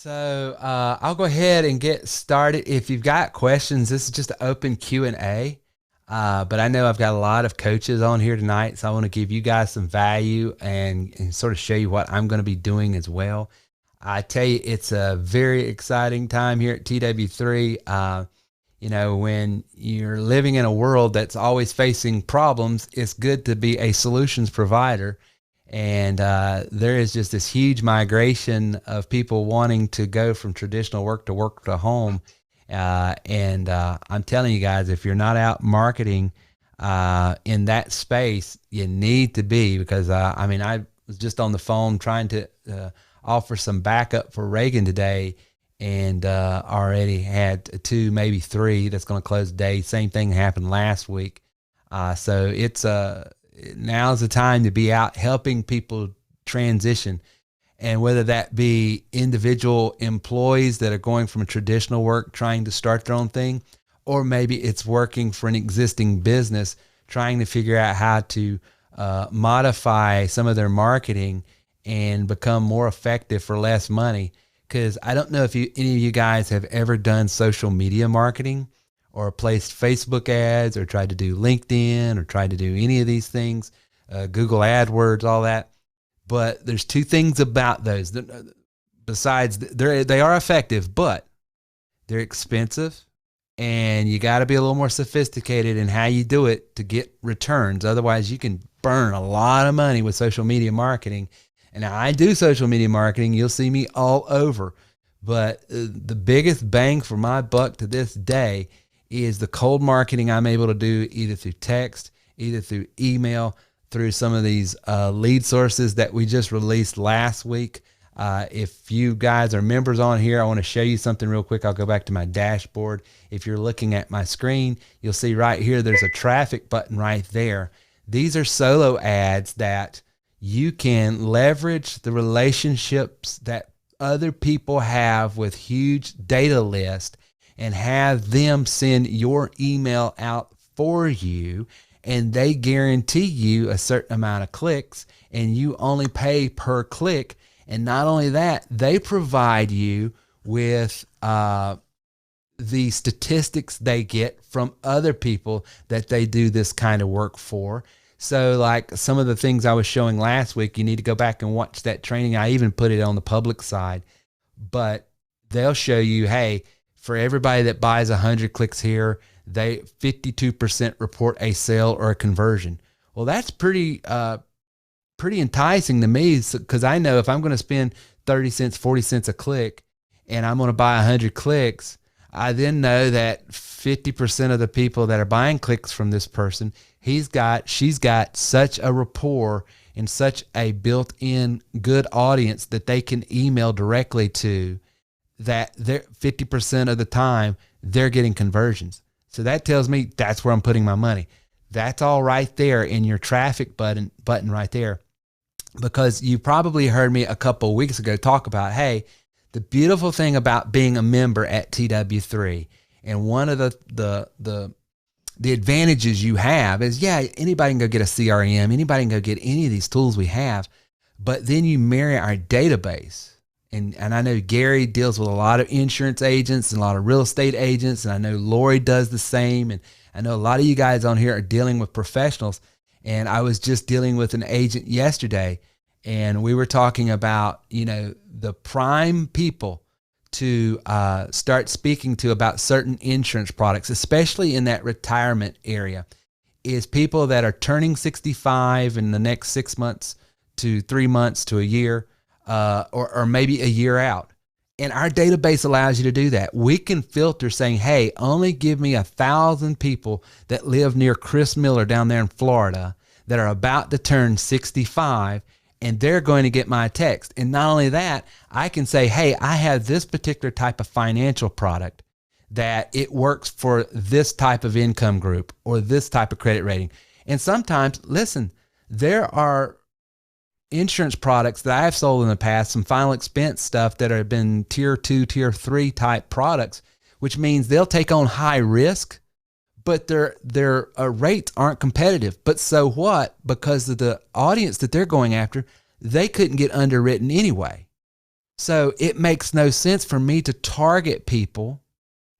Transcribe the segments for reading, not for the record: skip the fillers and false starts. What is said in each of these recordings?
I'll go ahead and get started. If you've got questions, this is just an open Q&A. But I know I've got a lot of coaches on here tonight, so I want to give you guys some value and sort of show you what I'm going to be doing as well. I tell you, it's a very exciting time here at TW3. When you're living in a world that's always facing problems, it's good to be a solutions provider. And there is just this huge migration of people wanting to go from traditional work to home. I'm telling you guys, if you're not out marketing in that space, you need to be, because I was just on the phone trying to offer some backup for Reagan today, and already had two, maybe three that's going to close today. Same thing happened last week. So it's now's the time to be out helping people transition. And whether that be individual employees that are going from a traditional work trying to start their own thing, or maybe it's working for an existing business trying to figure out how to modify some of their marketing and become more effective for less money. Because I don't know if any of you guys have ever done social media marketing or placed Facebook ads or tried to do LinkedIn or tried to do any of these things, Google AdWords, all that. But there's two things about those. Besides, they are effective, but they're expensive, and you got to be a little more sophisticated in how you do it to get returns. Otherwise, you can burn a lot of money with social media marketing. And now I do social media marketing. You'll see me all over. But the biggest bang for my buck to this day is the cold marketing I'm able to do either through text, either through email, through some of these lead sources that we just released last week. If you guys are members on here, I want to show you something real quick. I'll go back to my dashboard. If you're looking at my screen, you'll see right here, there's a traffic button right there. These are solo ads that you can leverage the relationships that other people have with huge data lists and have them send your email out for you, and they guarantee you a certain amount of clicks, and you only pay per click. And not only that, they provide you with the statistics they get from other people that they do this kind of work for. So like some of the things I was showing last week, you need to go back and watch that training. I even put it on the public side, but they'll show you, hey, for everybody that buys 100 clicks here, they 52% report a sale or a conversion. Well, that's pretty enticing to me, because I know if I'm going to spend 30 cents, 40 cents a click, and I'm going to buy 100 clicks, I then know that 50% of the people that are buying clicks from this person, she's got such a rapport and such a built-in good audience that they can email directly to, that they're 50% of the time they're getting conversions. So that tells me that's where I'm putting my money. That's all right there in your traffic button right there. Because you probably heard me a couple of weeks ago talk about, hey, the beautiful thing about being a member at TW3, and one of the advantages you have is, yeah, anybody can go get a CRM, anybody can go get any of these tools we have, but then you marry our database. And I know Gary deals with a lot of insurance agents and a lot of real estate agents, and I know Lori does the same, and I know a lot of you guys on here are dealing with professionals. And I was just dealing with an agent yesterday, and we were talking about, the prime people to start speaking to about certain insurance products, especially in that retirement area, is people that are turning 65 in the next 6 months to 3 months to a year, or maybe a year out. And our database allows you to do that. We can filter saying, hey, only give me 1,000 people that live near Chris Miller down there in Florida that are about to turn 65, and they're going to get my text. And not only that, I can say, hey, I have this particular type of financial product that it works for this type of income group or this type of credit rating. And sometimes, listen, there are insurance products that I have sold in the past, some final expense stuff that have been tier 2, tier 3 type products, which means they'll take on high risk, but their rates aren't competitive. But so what? Because of the audience that they're going after, they couldn't get underwritten anyway. So it makes no sense for me to target people.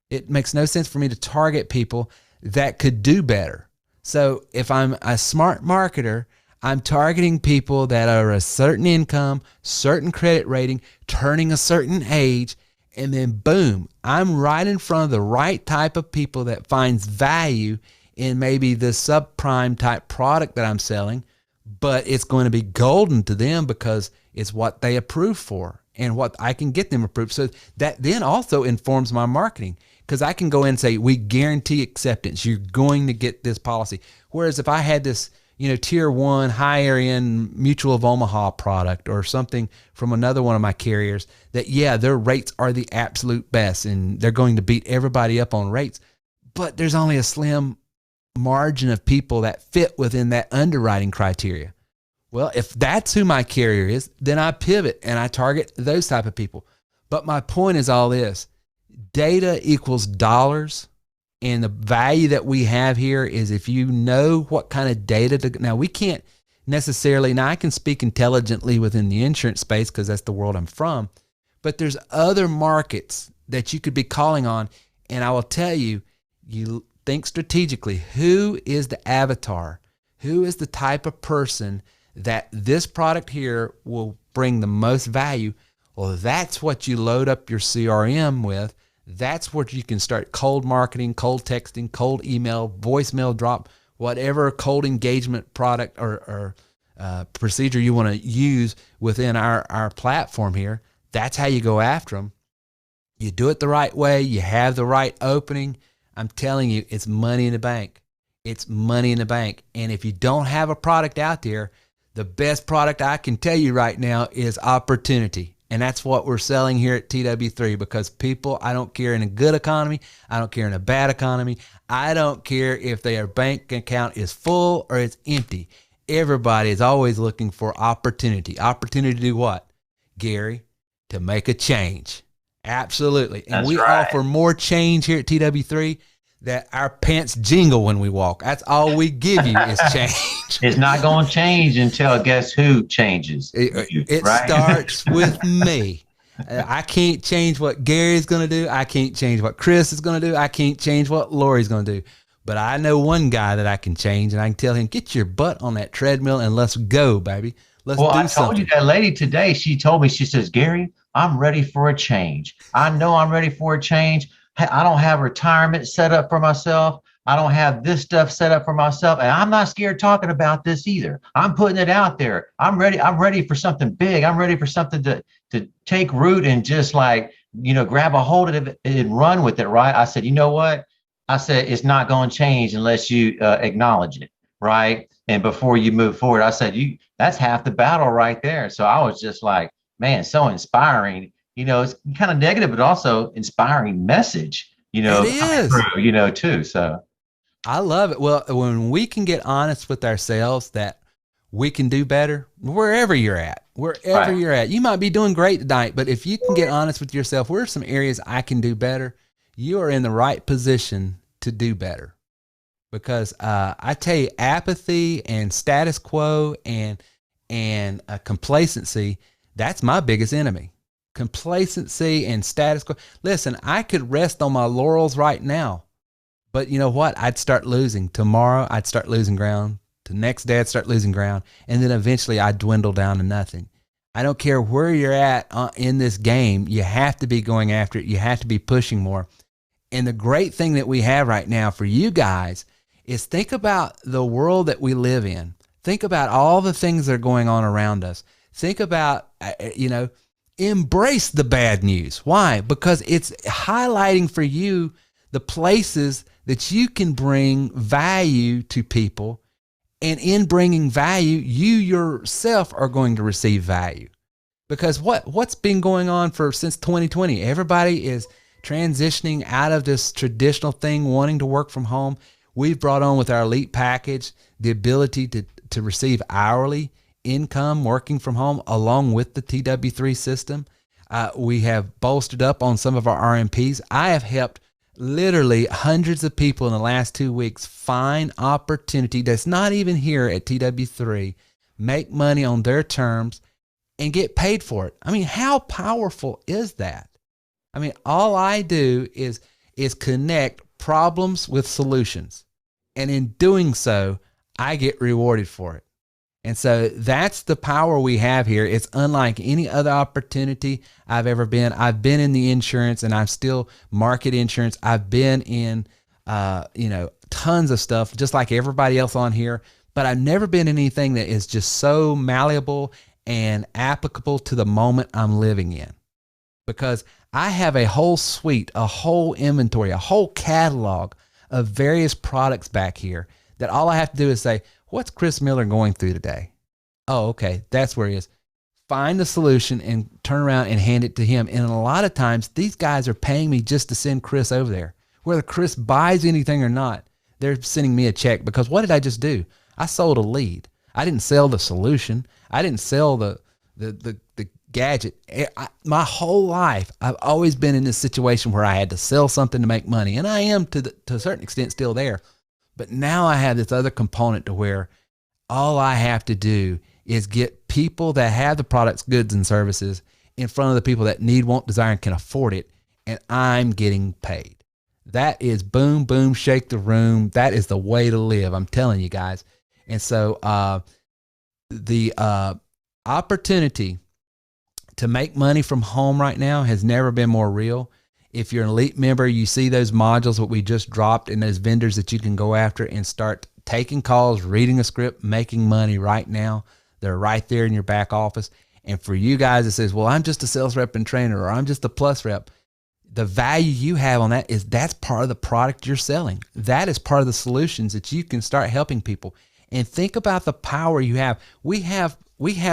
It makes no sense for me to target people that could do better. So if I'm a smart marketer, I'm targeting people that are a certain income, certain credit rating, turning a certain age, and then boom, I'm right in front of the right type of people that finds value in maybe the subprime type product that I'm selling, but it's going to be golden to them because it's what they approve for and what I can get them approved. So that then also informs my marketing, because I can go in and say, we guarantee acceptance. You're going to get this policy. Whereas if I had this, tier 1 higher end Mutual of Omaha product or something from another one of my carriers that, yeah, their rates are the absolute best and they're going to beat everybody up on rates, but there's only a slim margin of people that fit within that underwriting criteria. Well, if that's who my carrier is, then I pivot and I target those type of people. But my point is all this: data equals dollars. And the value that we have here is if you know what kind of data to, now we can't necessarily, now I can speak intelligently within the insurance space because that's the world I'm from, but there's other markets that you could be calling on. And I will tell you, you think strategically, who is the avatar? Who is the type of person that this product here will bring the most value? Well, that's what you load up your CRM with. That's where you can start cold marketing, cold texting, cold email, voicemail drop, whatever cold engagement product or procedure you want to use within our platform here. That's how you go after them. You do it the right way. You have the right opening. I'm telling you, it's money in the bank. It's money in the bank. And if you don't have a product out there, the best product I can tell you right now is opportunity. And that's what we're selling here at TW3, because people, I don't care in a good economy, I don't care in a bad economy, I don't care if their bank account is full or it's empty. Everybody is always looking for opportunity. Opportunity to do what, Gary? To make a change. Absolutely. And we offer more change here at TW3 that our pants jingle when we walk. That's all we give you is change. It's not going to change until guess who changes. It starts with me. I can't change what Gary's going to do. I can't change what Chris is going to do. I can't change what Lori's going to do. But I know one guy that I can change, and I can tell him, get your butt on that treadmill and let's go, baby. Let's do something. I told you that lady today, she told me, she says, Gary, I'm ready for a change. I know I'm ready for a change. I don't have retirement set up for myself. I don't have this stuff set up for myself. And I'm not scared talking about this either. I'm putting it out there. I'm ready. I'm ready for something big. I'm ready for something to take root and just grab a hold of it and run with it. Right. I said, you know what? I said, it's not going to change unless you acknowledge it. Right. And before you move forward, I said, that's half the battle right there. So I was just like, man, so inspiring. It's kind of negative, but also inspiring message, it is, too. So I love it. Well, when we can get honest with ourselves that we can do better, wherever you're at, you might be doing great tonight, but if you can get honest with yourself, where are some areas I can do better? You are in the right position to do better. Because I tell you, apathy and status quo and complacency, that's my biggest enemy. Complacency and status quo. Listen, I could rest on my laurels right now, but you know what? I'd start losing. Tomorrow, I'd start losing ground. The next day, I'd start losing ground. And then eventually, I'd dwindle down to nothing. I don't care where you're at in this game. You have to be going after it. You have to be pushing more. And the great thing that we have right now for you guys is think about the world that we live in. Think about all the things that are going on around us. Think about, embrace the bad news. Why? Because it's highlighting for you the places that you can bring value to people. And in bringing value, you yourself are going to receive value. Because what's been going on since 2020? Everybody is transitioning out of this traditional thing, wanting to work from home. We've brought on with our elite package the ability to receive hourly income working from home along with the TW3 system. We have bolstered up on some of our RMPs. I have helped literally hundreds of people in the last 2 weeks find opportunity that's not even here at TW3, make money on their terms, and get paid for it. I mean, how powerful is that? I mean, all I do is connect problems with solutions. And in doing so, I get rewarded for it. And so that's the power we have here. It's unlike any other opportunity I've ever been. I've been in the insurance and I'm still market insurance. I've been in, tons of stuff, just like everybody else on here, but I've never been in anything that is just so malleable and applicable to the moment I'm living in, because I have a whole suite, a whole inventory, a whole catalog of various products back here that all I have to do is say, what's Chris Miller going through today? Oh, okay, that's where he is. Find the solution and turn around and hand it to him. And a lot of times, these guys are paying me just to send Chris over there. Whether Chris buys anything or not, they're sending me a check, because what did I just do? I sold a lead. I didn't sell the solution. I didn't sell the gadget. My whole life, I've always been in this situation where I had to sell something to make money. And I am to a certain extent still there. But now I have this other component to where all I have to do is get people that have the products, goods, and services in front of the people that need, want, desire, and can afford it, and I'm getting paid. That is boom, boom, shake the room. That is the way to live, I'm telling you guys. And so the opportunity to make money from home right now has never been more real. If you're an elite member, you see those modules that we just dropped and those vendors that you can go after and start taking calls, reading a script, making money right now. They're right there in your back office. And for you guys that says, well, I'm just a sales rep and trainer, or I'm just a plus rep, the value you have on that is that's part of the product you're selling. That is part of the solutions that you can start helping people. And think about the power you have. We have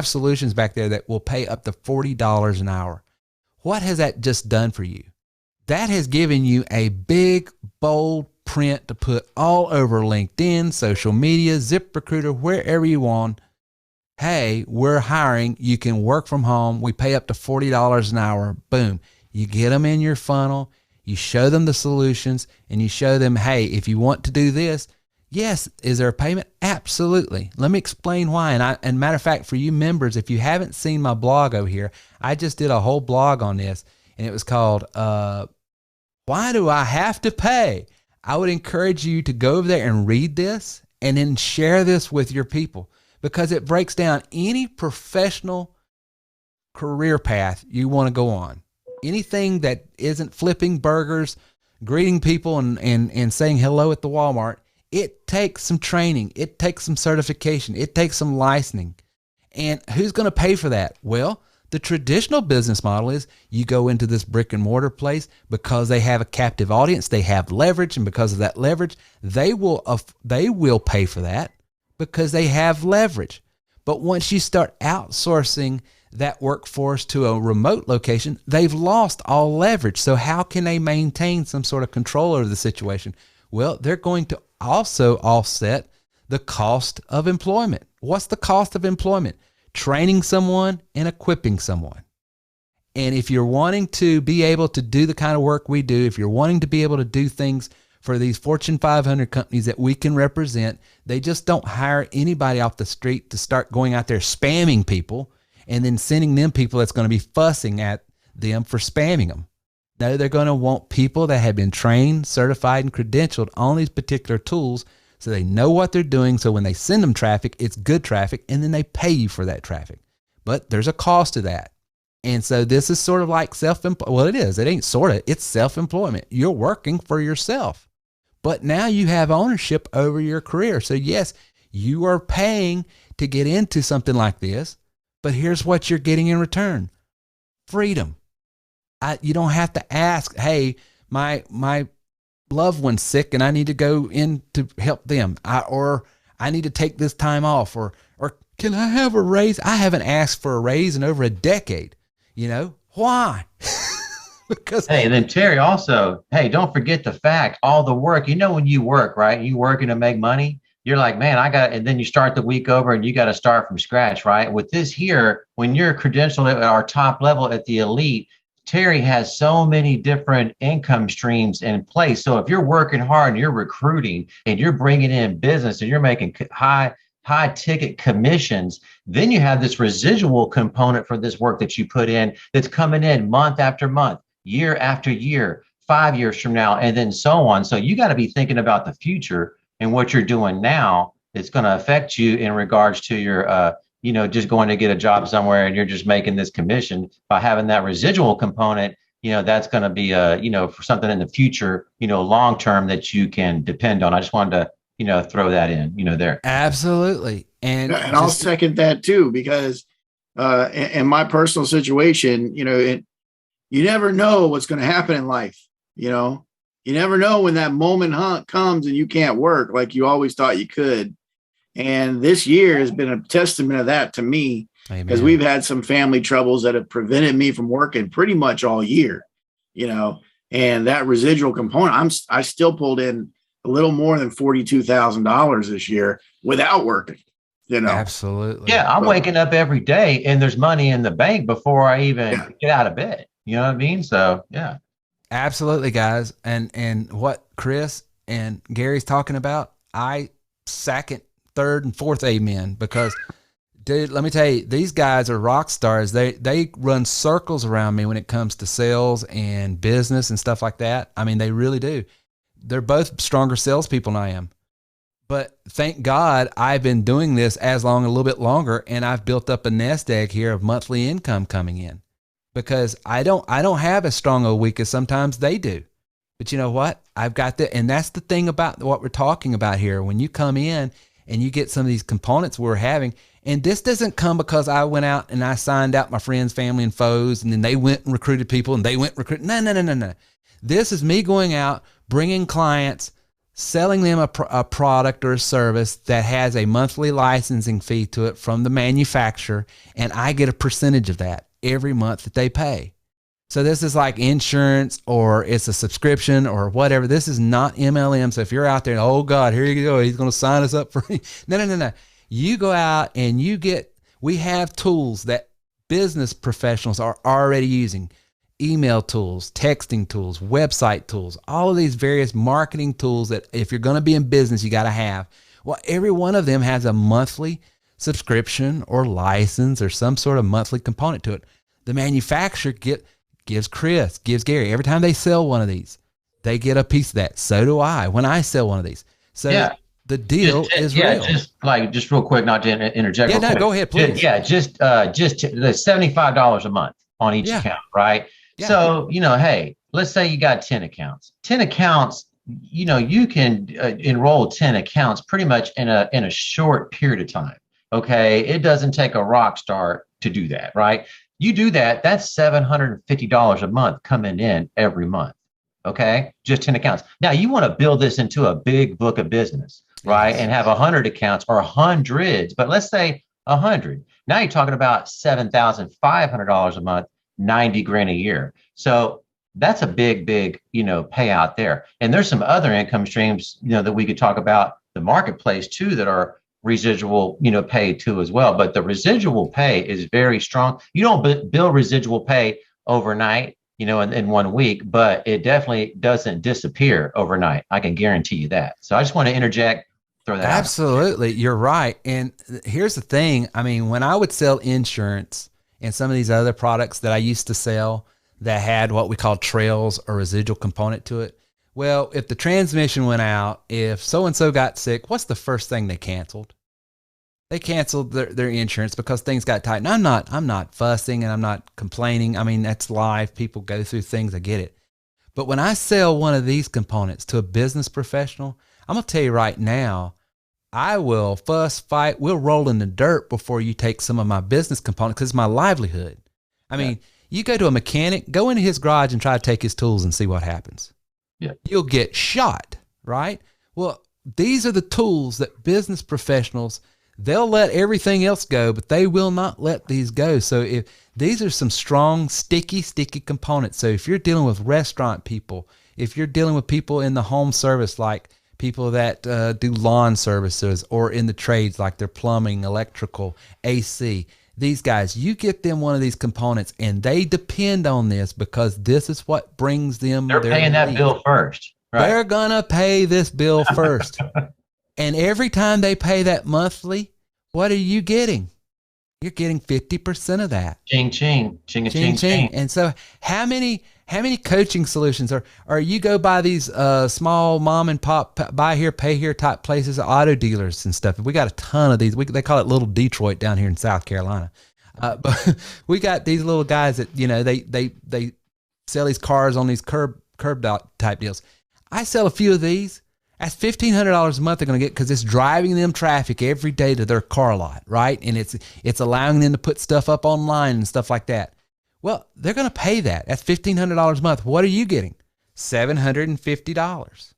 solutions back there that will pay up to $40 an hour. What has that just done for you? That has given you a big, bold print to put all over LinkedIn, social media, ZipRecruiter, wherever you want. Hey, we're hiring. You can work from home. We pay up to $40 an hour. Boom. You get them in your funnel. You show them the solutions, and you show them, hey, if you want to do this, yes. Is there a payment? Absolutely. Let me explain why. And matter of fact, for you members, if you haven't seen my blog over here, I just did a whole blog on this, and it was called, why do I have to pay? I would encourage you to go over there and read this and then share this with your people, because it breaks down any professional career path you want to go on. Anything that isn't flipping burgers, greeting people and saying hello at the Walmart, it takes some training. It takes some certification. It takes some licensing. And who's going to pay for that? Well, the traditional business model is you go into this brick and mortar place because they have a captive audience, they have leverage, and because of that leverage, they will pay for that because they have leverage. But once you start outsourcing that workforce to a remote location, they've lost all leverage. So how can they maintain some sort of control over the situation? Well, they're going to also offset the cost of employment. What's the cost of employment? Training someone and equipping someone. And if you're wanting to be able to do the kind of work we do, if you're wanting to be able to do things for these Fortune 500 companies that we can represent, they just don't hire anybody off the street to start going out there spamming people and then sending them people that's going to be fussing at them for spamming them. No, they're going to want people that have been trained, certified, and credentialed on these particular tools, so they know what they're doing. So when they send them traffic, it's good traffic, and then they pay you for that traffic. But there's a cost to that. And so this is sort of like self-employment. Well, it is. It ain't sort of. It's self-employment. You're working for yourself. But now you have ownership over your career. So yes, you are paying to get into something like this, but here's what you're getting in return. Freedom. You don't have to ask, hey, my loved one's sick and I need to go in to help them. Or I need to take this time off, or can I have a raise? I haven't asked for a raise in over a decade. You know, why? Because hey, and then Terry also, hey, don't forget the fact, all the work, when you work, right? You working to make money. You're like, man, and then you start the week over and you got to start from scratch, right? With this here, when you're credentialed at our top level at the elite, Terry has so many different income streams in place. So if you're working hard and you're recruiting and you're bringing in business and you're making high high ticket commissions. Then you have this residual component for this work that you put in that's coming in month after month, year after year, 5 years from now, and then so on. So you got to be thinking about the future and what you're doing now that's going to affect you in regards to your, just going to get a job somewhere and you're just making this commission. By having that residual component, that's going to be for something in the future, long term, that you can depend on. I just wanted to, throw that in, there. Absolutely. And I'll second that too, because in my personal situation, you never know what's going to happen in life. You never know when that moment comes and you can't work like you always thought you could. And this year has been a testament of that to me, because we've had some family troubles that have prevented me from working pretty much all year, and that residual component, I still pulled in a little more than $42,000 this year without working, Absolutely. Yeah. I'm waking up every day and there's money in the bank before I even get out of bed. You know what I mean? So, yeah. Absolutely, guys. And what Chris and Gary's talking about, I second, third, and fourth amen, because dude, let me tell you, these guys are rock stars. They run circles around me when it comes to sales and business and stuff like that. I mean, they really do. They're both stronger salespeople than I am. But thank God I've been doing this a little bit longer, and I've built up a nest egg here of monthly income coming in, because I don't have as strong a week as sometimes they do. But you know what? I've got that. And that's the thing about what we're talking about here. When you come in and you get some of these components we're having, and this doesn't come because I went out and I signed out my friends, family, and foes, and then they went and recruited people and they went recruiting. No. This is me going out, bringing clients, selling them a product or a service that has a monthly licensing fee to it from the manufacturer, and I get a percentage of that every month that they pay. So this is like insurance, or it's a subscription or whatever. This is not MLM. So if you're out there, oh God, here you go, he's going to sign us up for no. You go out and we have tools that business professionals are already using. Email tools, texting tools, website tools, all of these various marketing tools that if you're going to be in business, you got to have. Well, every one of them has a monthly subscription or license or some sort of monthly component to it. The manufacturer gives Chris, gives Gary, every time they sell one of these, they get a piece of that. So do I when I sell one of these. So the deal is real. Just real quick, not to interject. Yeah, no, go ahead, please. Just the $75 a month on each account, right? Yeah. So, hey, let's say you got 10 accounts. 10 accounts, you can enroll 10 accounts pretty much in a short period of time. Okay. It doesn't take a rock star to do that, right? You do that, that's $750 a month coming in every month. Okay. Just 10 accounts. Now you want to build this into a big book of business, right? Yes. And have 100 accounts or hundreds, but let's say 100. Now you're talking about $7,500 a month. 90 grand a year. So that's a big, payout there. And there's some other income streams, that we could talk about the marketplace too, that are residual, pay too as well. But the residual pay is very strong. You don't build residual pay overnight, in 1 week, but it definitely doesn't disappear overnight. I can guarantee you that. So I just want to interject, throw that out. Absolutely. You're right. And here's the thing. I mean, when I would sell insurance, and some of these other products that I used to sell that had what we call trails or residual component to it. Well, if the transmission went out, if so-and-so got sick, what's the first thing they canceled? They canceled their insurance because things got tight. And I'm not fussing and I'm not complaining. I mean, that's life. People go through things. I get it. But when I sell one of these components to a business professional, I'm going to tell you right now, I will fuss, fight, we'll roll in the dirt before you take some of my business components, because it's my livelihood. I mean, you go to a mechanic, go into his garage and try to take his tools and see what happens. Yeah. You'll get shot, right? Well, these are the tools that business professionals, they'll let everything else go, but they will not let these go. So if these are some strong, sticky components. So if you're dealing with restaurant people, if you're dealing with people in the home service, like people that do lawn services, or in the trades like their plumbing, electrical, AC, these guys, you get them one of these components and they depend on this because this is what brings them. They're paying that bill first. Right? They're going to pay this bill first. And every time they pay that monthly, What are you getting? You're getting 50% of that. Ching, ching, ching, Ching, ching, ching. ching. And so how many coaching solutions or you go by these small mom and pop buy here, pay here type places, auto dealers and stuff. We got a ton of these. They call it Little Detroit down here in South Carolina. But we got these little guys that, you know, they sell these cars on these curb type deals. I sell a few of these. That's $1,500 a month they're going to get because it's driving them traffic every day to their car lot, right? And it's allowing them to put stuff up online and stuff like that. Well, they're going to pay that. That's $1,500 a month. What are you getting? $750.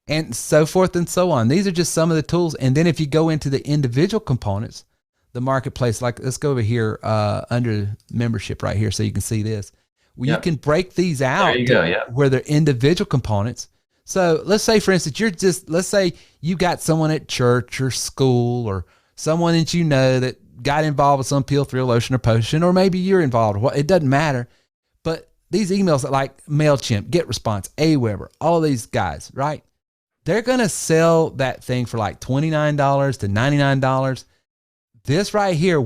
And so forth and so on. These are just some of the tools. And then if you go into the individual components, the marketplace, like let's go over here under membership right here so you can see this. Well, you can break these out where they're individual components. So let's say, for instance, let's say you got someone at church or school or someone that you know that got involved with some peel thrill lotion or potion, or maybe you're involved. It doesn't matter. But these emails like MailChimp, GetResponse, Aweber, all of these guys, right? They're going to sell that thing for like $29 to $99. This right here,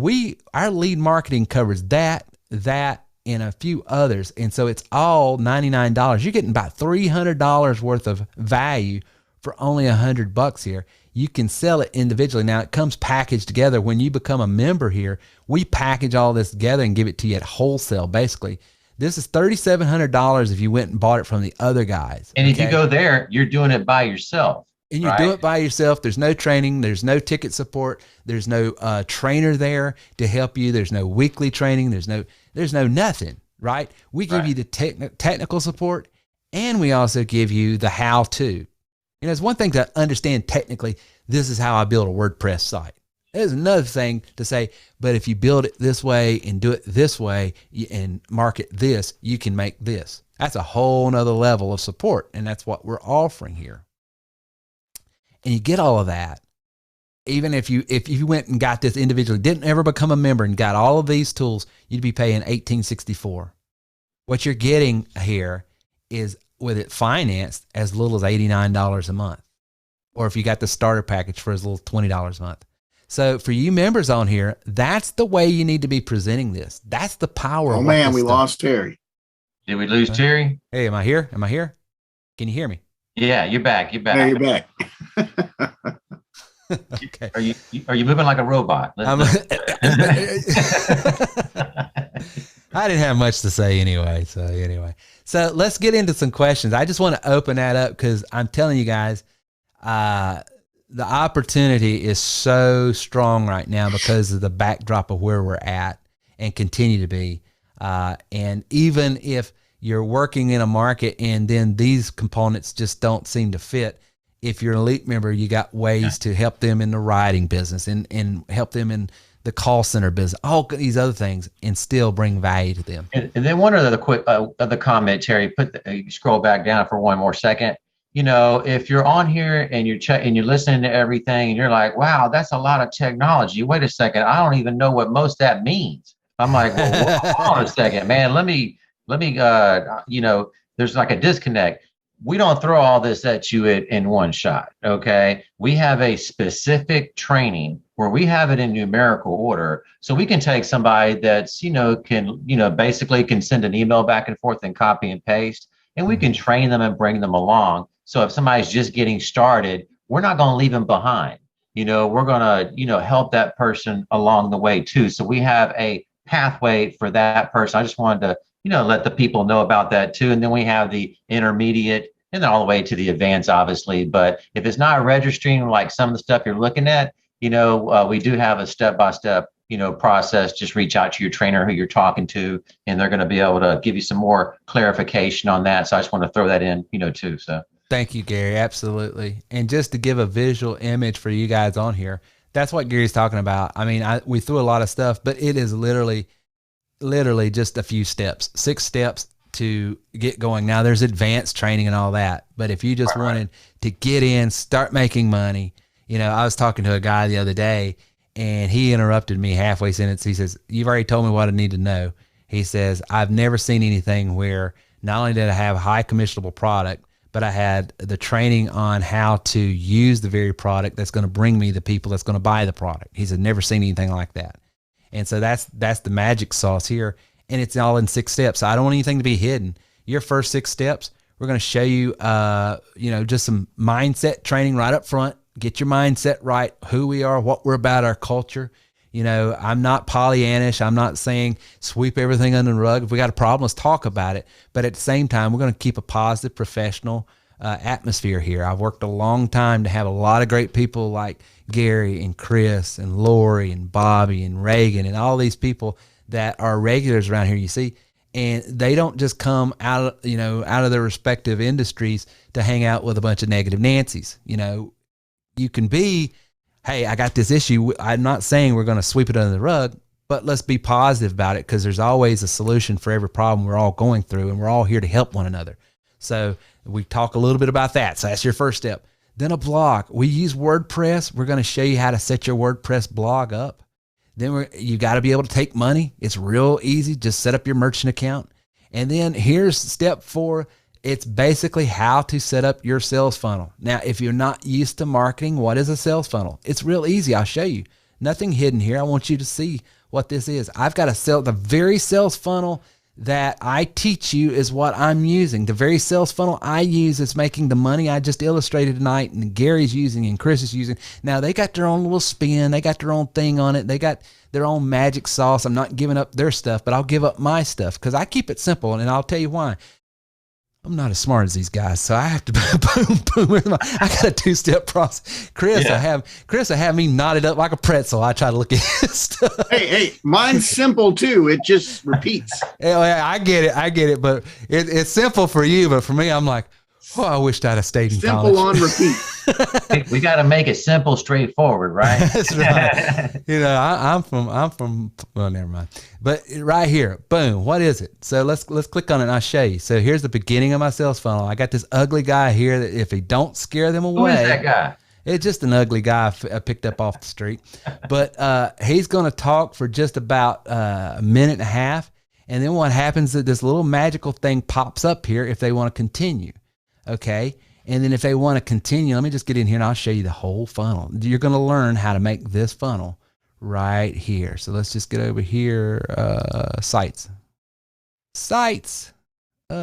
our lead marketing covers that, and a few others. And so it's all $99. You're getting about $300 worth of value for only $100 here. You can sell it individually. Now it comes packaged together. When you become a member here, we package all this together and give it to you at wholesale. Basically, this is $3,700 if you went and bought it from the other guys. And if you go there, you're doing it by yourself. And you do it by yourself. There's no training. There's no ticket support. There's no trainer there to help you. There's no weekly training. There's no nothing, right? We give you the technical support, and we also give you the how-to. You know, it's one thing to understand technically, this is how I build a WordPress site. There's another thing to say, but if you build it this way and do it this way and market this, you can make this. That's a whole nother level of support, and that's what we're offering here. And you get all of that. Even if you went and got this individually, didn't ever become a member and got all of these tools, you'd be paying $1,864. What you're getting here is with it financed as little as $89 a month. Or if you got the starter package for as little as $20 a month. So for you members on here, that's the way you need to be presenting this. That's the power. Oh man, we lost Terry. Did we lose Terry? Hey, am I here? Am I here? Can you hear me? Yeah, you're back. You're back. Yeah, you're back. Okay. Are you moving like a robot? I didn't have much to say anyway. So let's get into some questions. I just want to open that up because I'm telling you guys, the opportunity is so strong right now because of the backdrop of where we're at and continue to be. And even if you're working in a market and then these components just don't seem to fit, if you're an elite member, you got ways to help them in the writing business and help them in the call center business, all these other things, and still bring value to them. And then one other quick other comment, Terry, scroll back down for one more second. You know, if you're on here and you're listening to everything and you're like, wow, that's a lot of technology. Wait a second. I don't even know what most of that means. I'm like, well, hold on a second, man. Let me, you know, there's like a disconnect. We don't throw all this at you in one shot. Okay. We have a specific training where we have it in numerical order. So we can take somebody that's, basically can send an email back and forth and copy and paste, and we can train them and bring them along. So if somebody's just getting started, we're not going to leave them behind. We're going to, help that person along the way too. So we have a pathway for that person. I just wanted to, let the people know about that too. And then we have the intermediate and then all the way to the advanced, obviously. But if it's not registering like some of the stuff you're looking at, we do have a step-by-step, process. Just reach out to your trainer who you're talking to, and they're going to be able to give you some more clarification on that. So I just want to throw that in, too. So thank you, Gary. Absolutely. And just to give a visual image for you guys on here, that's what Gary's talking about. I mean, we threw a lot of stuff, but it is literally just a few steps, 6 steps to get going. Now there's advanced training and all that, but if you just wanted to get in, start making money, I was talking to a guy the other day and he interrupted me halfway sentence. He says, "You've already told me what I need to know." He says, "I've never seen anything where not only did I have a high commissionable product, but I had the training on how to use the very product that's going to bring me the people that's going to buy the product. He said, never seen anything like that. And so that's the magic sauce here. And it's all in 6 steps. So I don't want anything to be hidden. Your first 6 steps, we're going to show you, just some mindset training right up front. Get your mindset right, who we are, what we're about, our culture. I'm not Pollyannish. I'm not saying sweep everything under the rug. If we got a problem, let's talk about it. But at the same time, we're going to keep a positive, professional atmosphere here. I've worked a long time to have a lot of great people like Gary and Chris and Lori and Bobby and Reagan and all these people that are regulars around here, you see. And they don't just come out of their respective industries to hang out with a bunch of negative Nancys. You can be, hey, I got this issue. I'm not saying we're going to sweep it under the rug, but let's be positive about it, because there's always a solution for every problem we're all going through, and we're all here to help one another. So we talk a little bit about that. So that's your first step. Then a blog. We use WordPress. We're going to show you how to set your WordPress blog up. Then you got to be able to take money. It's real easy. Just set up your merchant account. And then here's step 4. It's basically how to set up your sales funnel. Now, if you're not used to marketing, what is a sales funnel? It's real easy. I'll show you. Nothing hidden here. I want you to see what this is. I've got the very sales funnel that I teach you is what I'm using. The very sales funnel I use is making the money I just illustrated tonight, and Gary's using and Chris is using. Now, they got their own little spin. They got their own thing on it. They got their own magic sauce. I'm not giving up their stuff, but I'll give up my stuff because I keep it simple, and I'll tell you why. I'm not as smart as these guys, so I have to boom. I got a 2-step process. Chris will have me knotted up like a pretzel. I try to look at his stuff. Hey, mine's simple too. It just repeats. Yeah, I get it, but it's simple for you, but for me, I'm like, I wished I'd have stayed in college. Simple on repeat. We got to make it simple, straightforward, right? That's right. I'm from. Well, never mind. But right here, boom. What is it? So let's click on it and I'll show you. So here's the beginning of my sales funnel. I got this ugly guy here that if he don't scare them away. Who is that guy? It's just an ugly guy I picked up off the street. But he's going to talk for just about a minute and a half. And then what happens is this little magical thing pops up here if they want to continue. Okay. And then if they want to continue, let me just get in here and I'll show you the whole funnel. You're going to learn how to make this funnel right here. So let's just get over here. Sites. Let's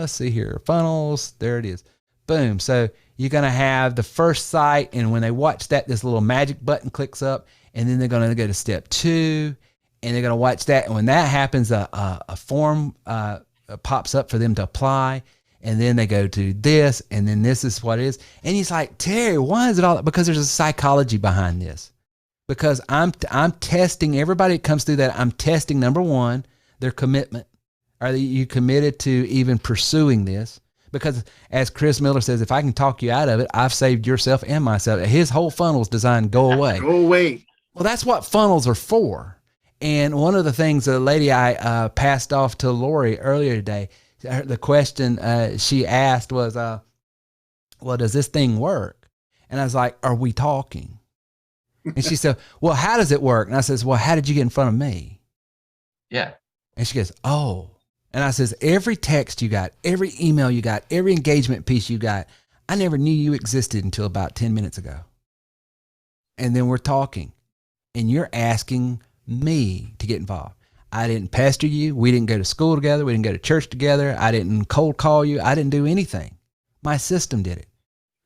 see here. Funnels. There it is. Boom. So you're going to have the first site. And when they watch that, this little magic button clicks up, and then they're going to go to step 2 and they're going to watch that. And when that happens, a form pops up for them to apply. And then they go to this, and then this is what it is. And he's like, Terry, why is it all? Because there's a psychology behind this. Because I'm testing everybody that comes through that. I'm testing, number 1, their commitment. Are you committed to even pursuing this? Because as Chris Miller says, if I can talk you out of it, I've saved yourself and myself. His whole funnel is designed to go away. Go away. Well, that's what funnels are for. And one of the things the lady I passed off to Lori earlier today, the question she asked was, well, does this thing work? And I was like, are we talking? And she said, well, how does it work? And I says, well, how did you get in front of me? Yeah. And she goes, oh. And I says, every text you got, every email you got, every engagement piece you got, I never knew you existed until about 10 minutes ago. And then we're talking, and you're asking me to get involved. I didn't pester you. We didn't go to school together. We didn't go to church together. I didn't cold call you. I didn't do anything. My system did it.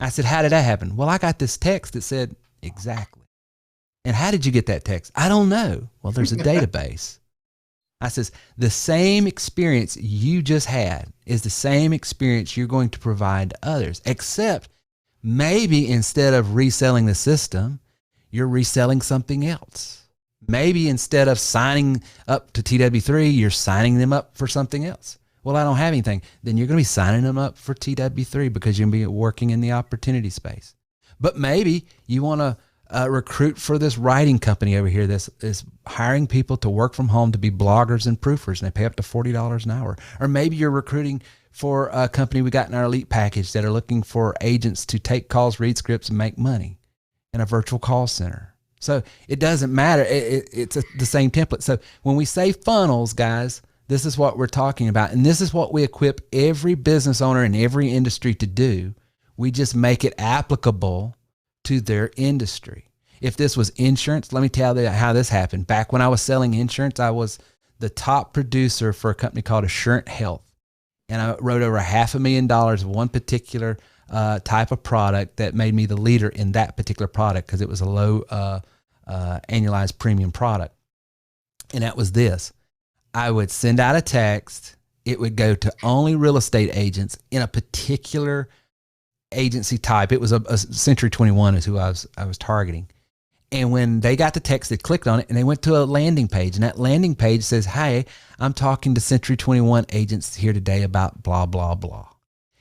I said, how did that happen? Well, I got this text that said exactly. And how did you get that text? I don't know. Well, there's a database. I says, the same experience you just had is the same experience you're going to provide to others, except maybe instead of reselling the system, you're reselling something else. Maybe instead of signing up to TW3, you're signing them up for something else. Well, I don't have anything. Then you're going to be signing them up for TW3 because you're going to be working in the opportunity space. But maybe you want to recruit for this writing company over here that's hiring people to work from home to be bloggers and proofers, and they pay up to $40 an hour. Or maybe you're recruiting for a company we got in our elite package that are looking for agents to take calls, read scripts, and make money in a virtual call center. So it doesn't matter. It's the same template. So when we say funnels, guys, this is what we're talking about. And this is what we equip every business owner in every industry to do We just make it applicable to their industry. If this was insurance, let me tell you how this happened. Back when I was selling insurance, I was the top producer for a company called Assurant Health. And I wrote over $500,000 of one particular type of product that made me the leader in that particular product because it was a low annualized premium product. And that was this. I would send out a text. It would go to only real estate agents in a particular agency type. It was a Century 21 is who I was targeting. And when they got the text, they clicked on it and they went to a landing page. And that landing page says, "Hi, I'm talking to Century 21 agents here today about blah, blah, blah.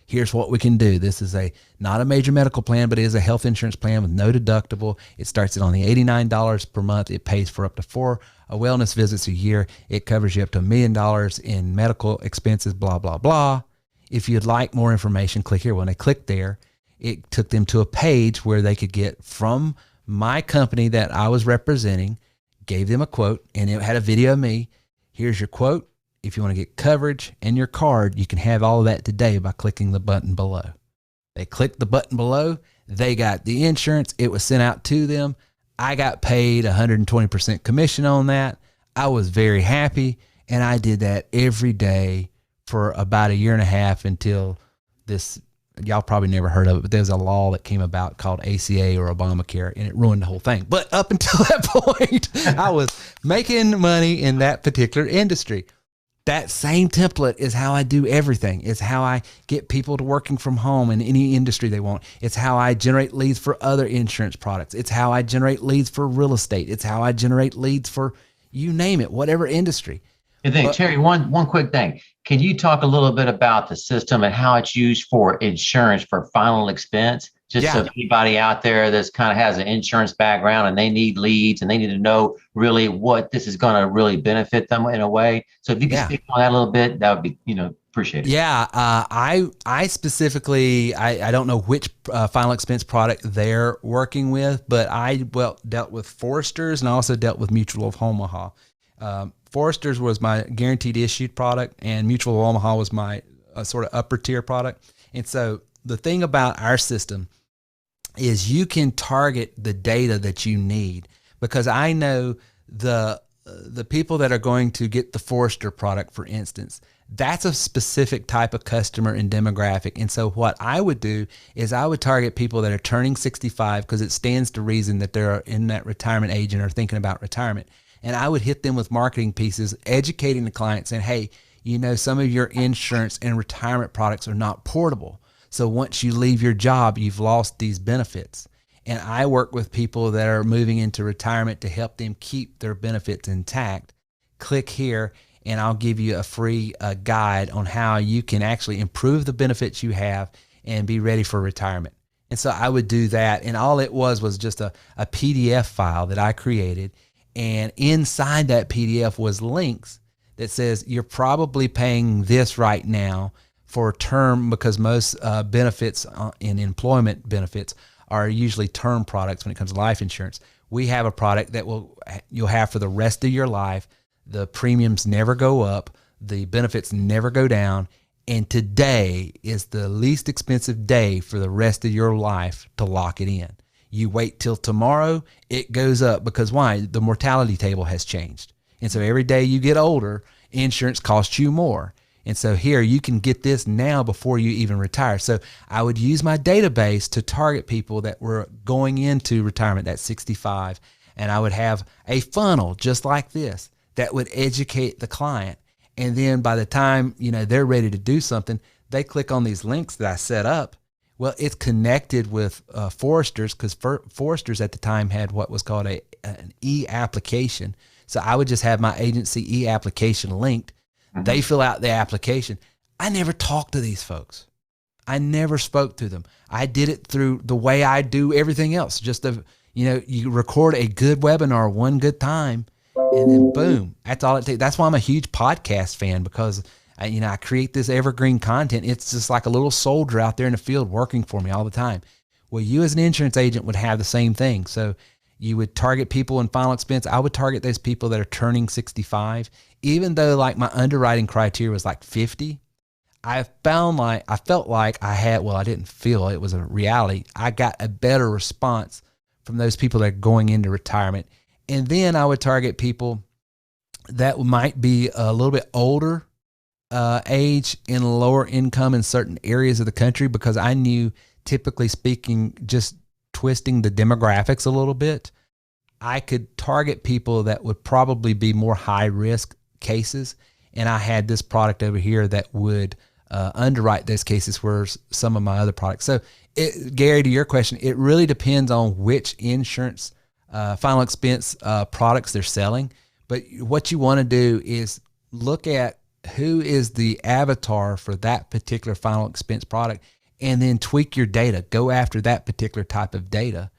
Here's what we can do. This is not a major medical plan, but it is a health insurance plan with no deductible. It starts at only $89 per month. It pays for up to 4 wellness visits a year. It covers you up to $1 million in medical expenses, blah, blah, blah. If you'd like more information, click here." When they clicked there, it took them to a page where they could get from my company that I was representing, gave them a quote, and it had a video of me. Here's your quote. If you want to get coverage and your card, you can have all of that today by clicking the button below. They clicked the button below. They got the insurance. It was sent out to them. I got paid 120% commission on that. I was very happy, and I did that every day for about 1.5 years until this. Y'all probably never heard of it, but there's a law that came about called ACA or Obamacare, and it ruined the whole thing. But up until that point, I was making money in that particular industry. That same template is how I do everything. It's how I get people to working from home in any industry they want. It's how I generate leads for other insurance products. It's how I generate leads for real estate. It's how I generate leads for you name it, whatever industry. And then, Terry, one quick thing. Can you talk a little bit about the system and how it's used for insurance for final expense? Just so anybody out there that's kind of has an insurance background and they need leads and they need to know really what this is going to really benefit them in a way. So if you can speak on that a little bit, that would be, appreciated. Yeah. I specifically, I don't know which final expense product they're working with, but I dealt with Foresters and I also dealt with Mutual of Omaha. Foresters was my guaranteed issued product, and Mutual of Omaha was my sort of upper tier product. And so the thing about our system is you can target the data that you need, because I know the people that are going to get the Forester product, for instance, that's a specific type of customer and demographic. And so what I would do is I would target people that are turning 65 because it stands to reason that they're in that retirement age and are thinking about retirement. And I would hit them with marketing pieces, educating the client, saying, hey, some of your insurance and retirement products are not portable. So once you leave your job, you've lost these benefits. And I work with people that are moving into retirement to help them keep their benefits intact. Click here and I'll give you a free guide on how you can actually improve the benefits you have and be ready for retirement. And so I would do that. And all it was just a PDF file that I created. And inside that PDF was links that says you're probably paying this right now for a term, because most benefits in employment benefits are usually term products when it comes to life insurance. We have a product that you'll have for the rest of your life. The premiums never go up. The benefits never go down. And today is the least expensive day for the rest of your life to lock it in. You wait till tomorrow, it goes up, because why? The mortality table has changed. And so every day you get older, insurance costs you more. And so here you can get this now before you even retire. So I would use my database to target people that were going into retirement at 65. And I would have a funnel just like this that would educate the client. And then by the time, they're ready to do something, they click on these links that I set up. Well, it's connected with Foresters, because Foresters at the time had what was called an e-application. So I would just have my agency e-application linked. Mm-hmm. They fill out the application. I never talked to these folks. I never spoke to them. I did it through the way I do everything else. Just you record a good webinar one good time, and then boom, that's all it takes. That's why I'm a huge podcast fan, because I create this evergreen content. It's just like a little soldier out there in the field working for me all the time. Well, you as an insurance agent would have the same thing. So you would target people in final expense. I would target those people that are turning 65. Even though like my underwriting criteria was like 50, I felt like I had, well, I didn't feel, it was a reality. I got a better response from those people that are going into retirement. And then I would target people that might be a little bit older age and lower income in certain areas of the country, because I knew, typically speaking, just twisting the demographics a little bit, I could target people that would probably be more high risk cases. And I had this product over here that would underwrite those cases, where some of my other products. So Gary, to your question, it really depends on which insurance final expense products they're selling. But what you want to do is look at who is the avatar for that particular final expense product, and then tweak your data. Go after that particular type of data,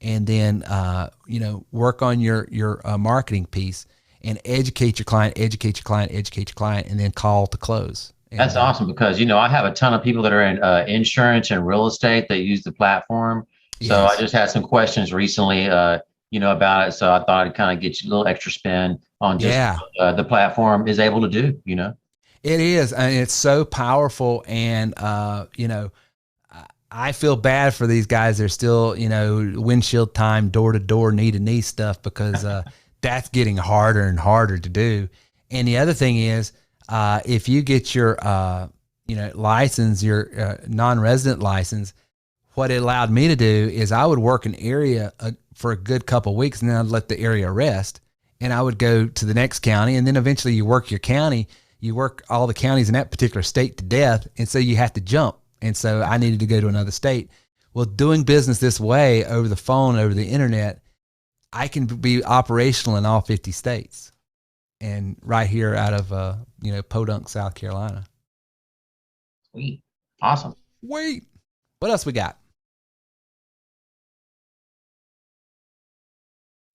and then work on your marketing piece and educate your client, and then call to close. And, that's awesome, because I have a ton of people that are in insurance and real estate that use the platform. So yes. I just had some questions recently, about it. So I thought I'd kind of get you a little extra spin on just what the platform is able to do. It is, and it's so powerful. And I feel bad for these guys. They're still, windshield time, door to door, knee to knee stuff, because that's getting harder and harder to do. And the other thing is, if you get your, license, your non-resident license, what it allowed me to do is I would work an area for a good couple of weeks, and then I'd let the area rest, and I would go to the next county, and then eventually you work your county, you work all the counties in that particular state to death, and so you have to jump. And so I needed to go to another state. Well, doing business this way, over the phone, over the internet, I can be operational in all 50 states, and right here out of Podunk, South Carolina. Sweet. Awesome. Wait, what else we got?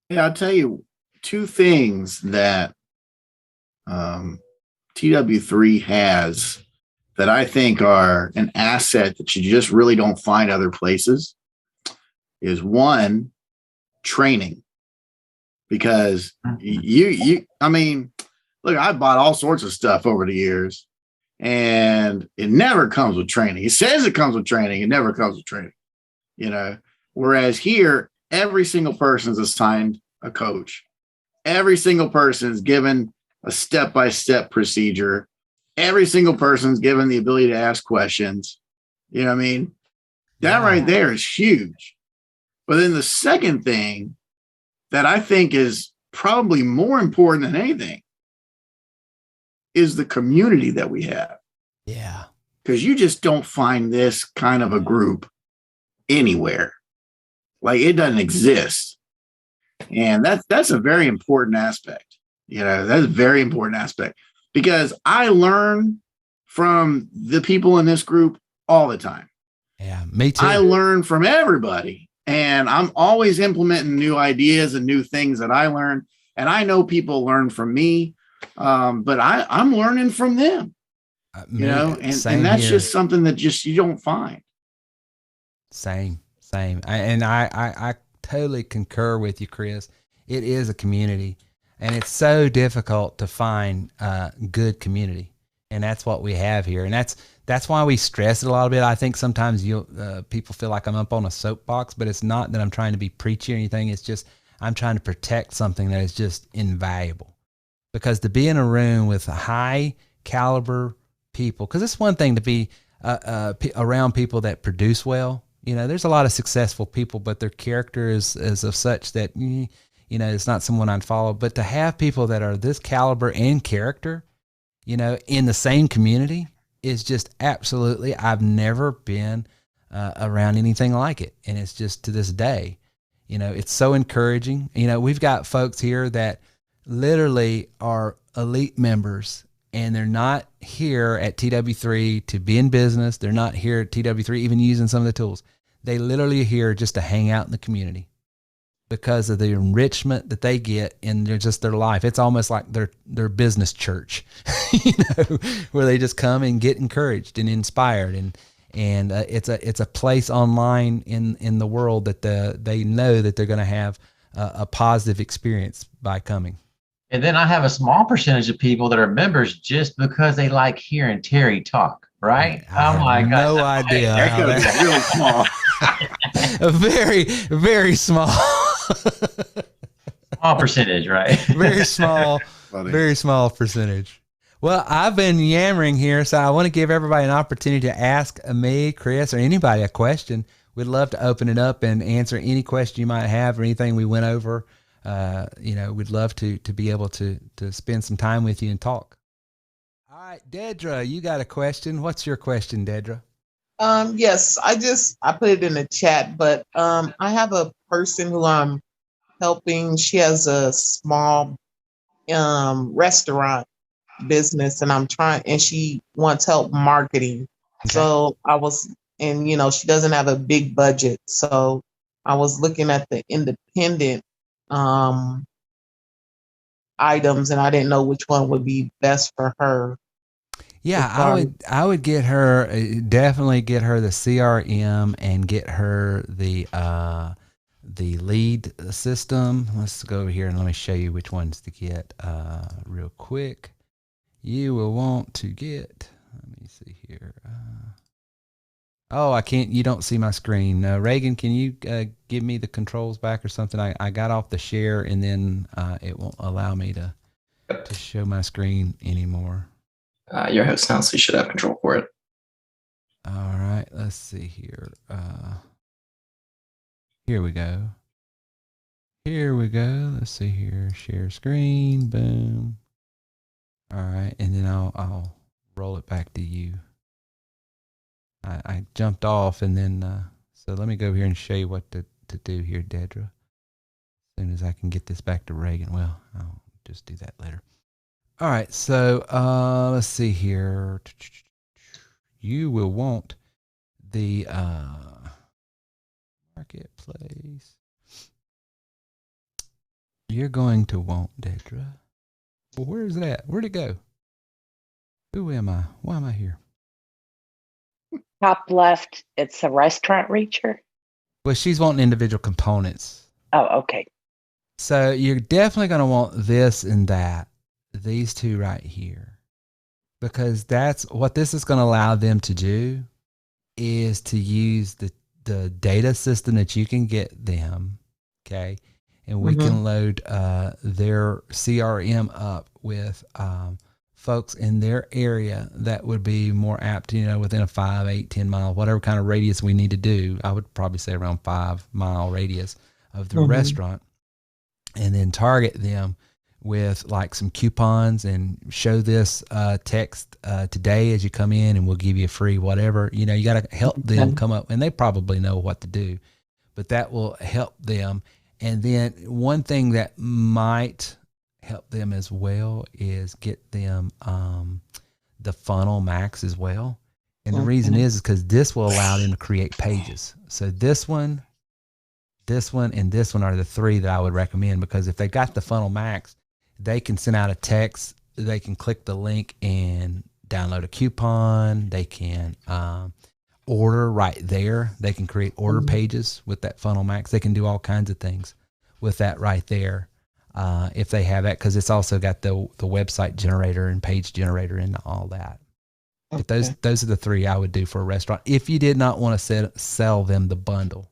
Yeah, I'll tell you two things that TW3 has that I think are an asset that you just really don't find other places. Is one, training. Because look, I bought all sorts of stuff over the years, and it never comes with training. It says it comes with training. It never comes with training, whereas here, every single person is assigned a coach. Every single person is given a step-by-step procedure. Every single person is given the ability to ask questions. You know what I mean? That right there is huge. But then the second thing that I think is probably more important than anything is the community that we have. Yeah. Because you just don't find this kind of a group anywhere. Like, it doesn't exist. And that's a very important aspect. That's a very important aspect, because I learn from the people in this group all the time. Yeah, me too. I learn from everybody, and I'm always implementing new ideas and new things that I learn. And I know people learn from me, but I'm learning from them, and that's just something that you don't find. Same. I totally concur with you, Chris. It is a community, and it's so difficult to find good community, and that's what we have here. And that's why we stress it a little bit. I think sometimes people feel like I'm up on a soapbox, but it's not that I'm trying to be preachy or anything. It's just I'm trying to protect something that is just invaluable. Because to be in a room with high caliber people, because it's one thing to be around people that produce well. There's a lot of successful people, but their character is of such that, it's not someone I'd follow. But to have people that are this caliber and character, in the same community is just absolutely, I've never been around anything like it. And it's just to this day, it's so encouraging. We've got folks here that literally are elite members, and they're not here at TW3 to be in business. They're not here at TW3 even using some of the tools. They literally are here just to hang out in the community because of the enrichment that they get in their life. It's almost like their business church, where they just come and get encouraged and inspired. And it's a place online in the world that they know that they're going to have a positive experience by coming. And then I have a small percentage of people that are members just because they like hearing Terry talk, right? I Oh have my gosh. no idea That how could that. be really small. A very, very small, Small percentage, right? very small, Funny. very small percentage. Well, I've been yammering here, so I want to give everybody an opportunity to ask me, Chris, or anybody a question. We'd love to open it up and answer any question you might have or anything we went over. We'd love to be able to spend some time with you and talk. All right, Dedra, you got a question. What's your question, Dedra? Yes, I put it in the chat, but I have a person who I'm helping. She has a small restaurant business, and she wants help marketing. Okay. So she doesn't have a big budget. So I was looking at the independent items, and I didn't know which one would be best for her. Yeah, I would get her, definitely get her the CRM and get her the lead system. Let's go over here and let me show you which ones to get real quick. You will want to get, let me see here. I can't, you don't see my screen. Reagan, can you give me the controls back or something? I got off the share and then it won't allow me to show my screen anymore. Your host now, so you should have control for it. All right, let's see here. Here we go. Here we go. Let's see here. Share screen. Boom. All right, and then I'll roll it back to you. I jumped off, and then so let me go here and show you what to do here, Dedra. As soon as I can get this back to Reagan. Well, I'll just do that later. All right, so let's see here. You will want the marketplace. You're going to want, Dedra. Well, where is it at? Where'd it go? Who am I? Why am I here? Top left, it's a restaurant reacher. Well, she's wanting individual components. Oh, okay. So you're definitely going to want this and that. These two right here, because that's what this is going to allow them to do, is to use the data system that you can get them, okay, and we can load their CRM up with folks in their area that would be more apt, within a 5, 8, 10 mile, whatever kind of radius we need to do. I would probably say around 5-mile radius of the restaurant, and then target them with like some coupons and show this text today as you come in, and we'll give you a free whatever. You got to help them come up, and they probably know what to do, but that will help them. And then one thing that might help them as well is get them the funnel max as well. And the reason is because this will allow them to create pages. So this one, and this one are the three that I would recommend, because if they got the funnel max, they can send out a text. They can click the link and download a coupon. They can order right there. They can create order pages with that funnel max. They can do all kinds of things with that right there if they have that, because it's also got the website generator and page generator and all that. But those are the three I would do for a restaurant if you did not want to sell them the bundle.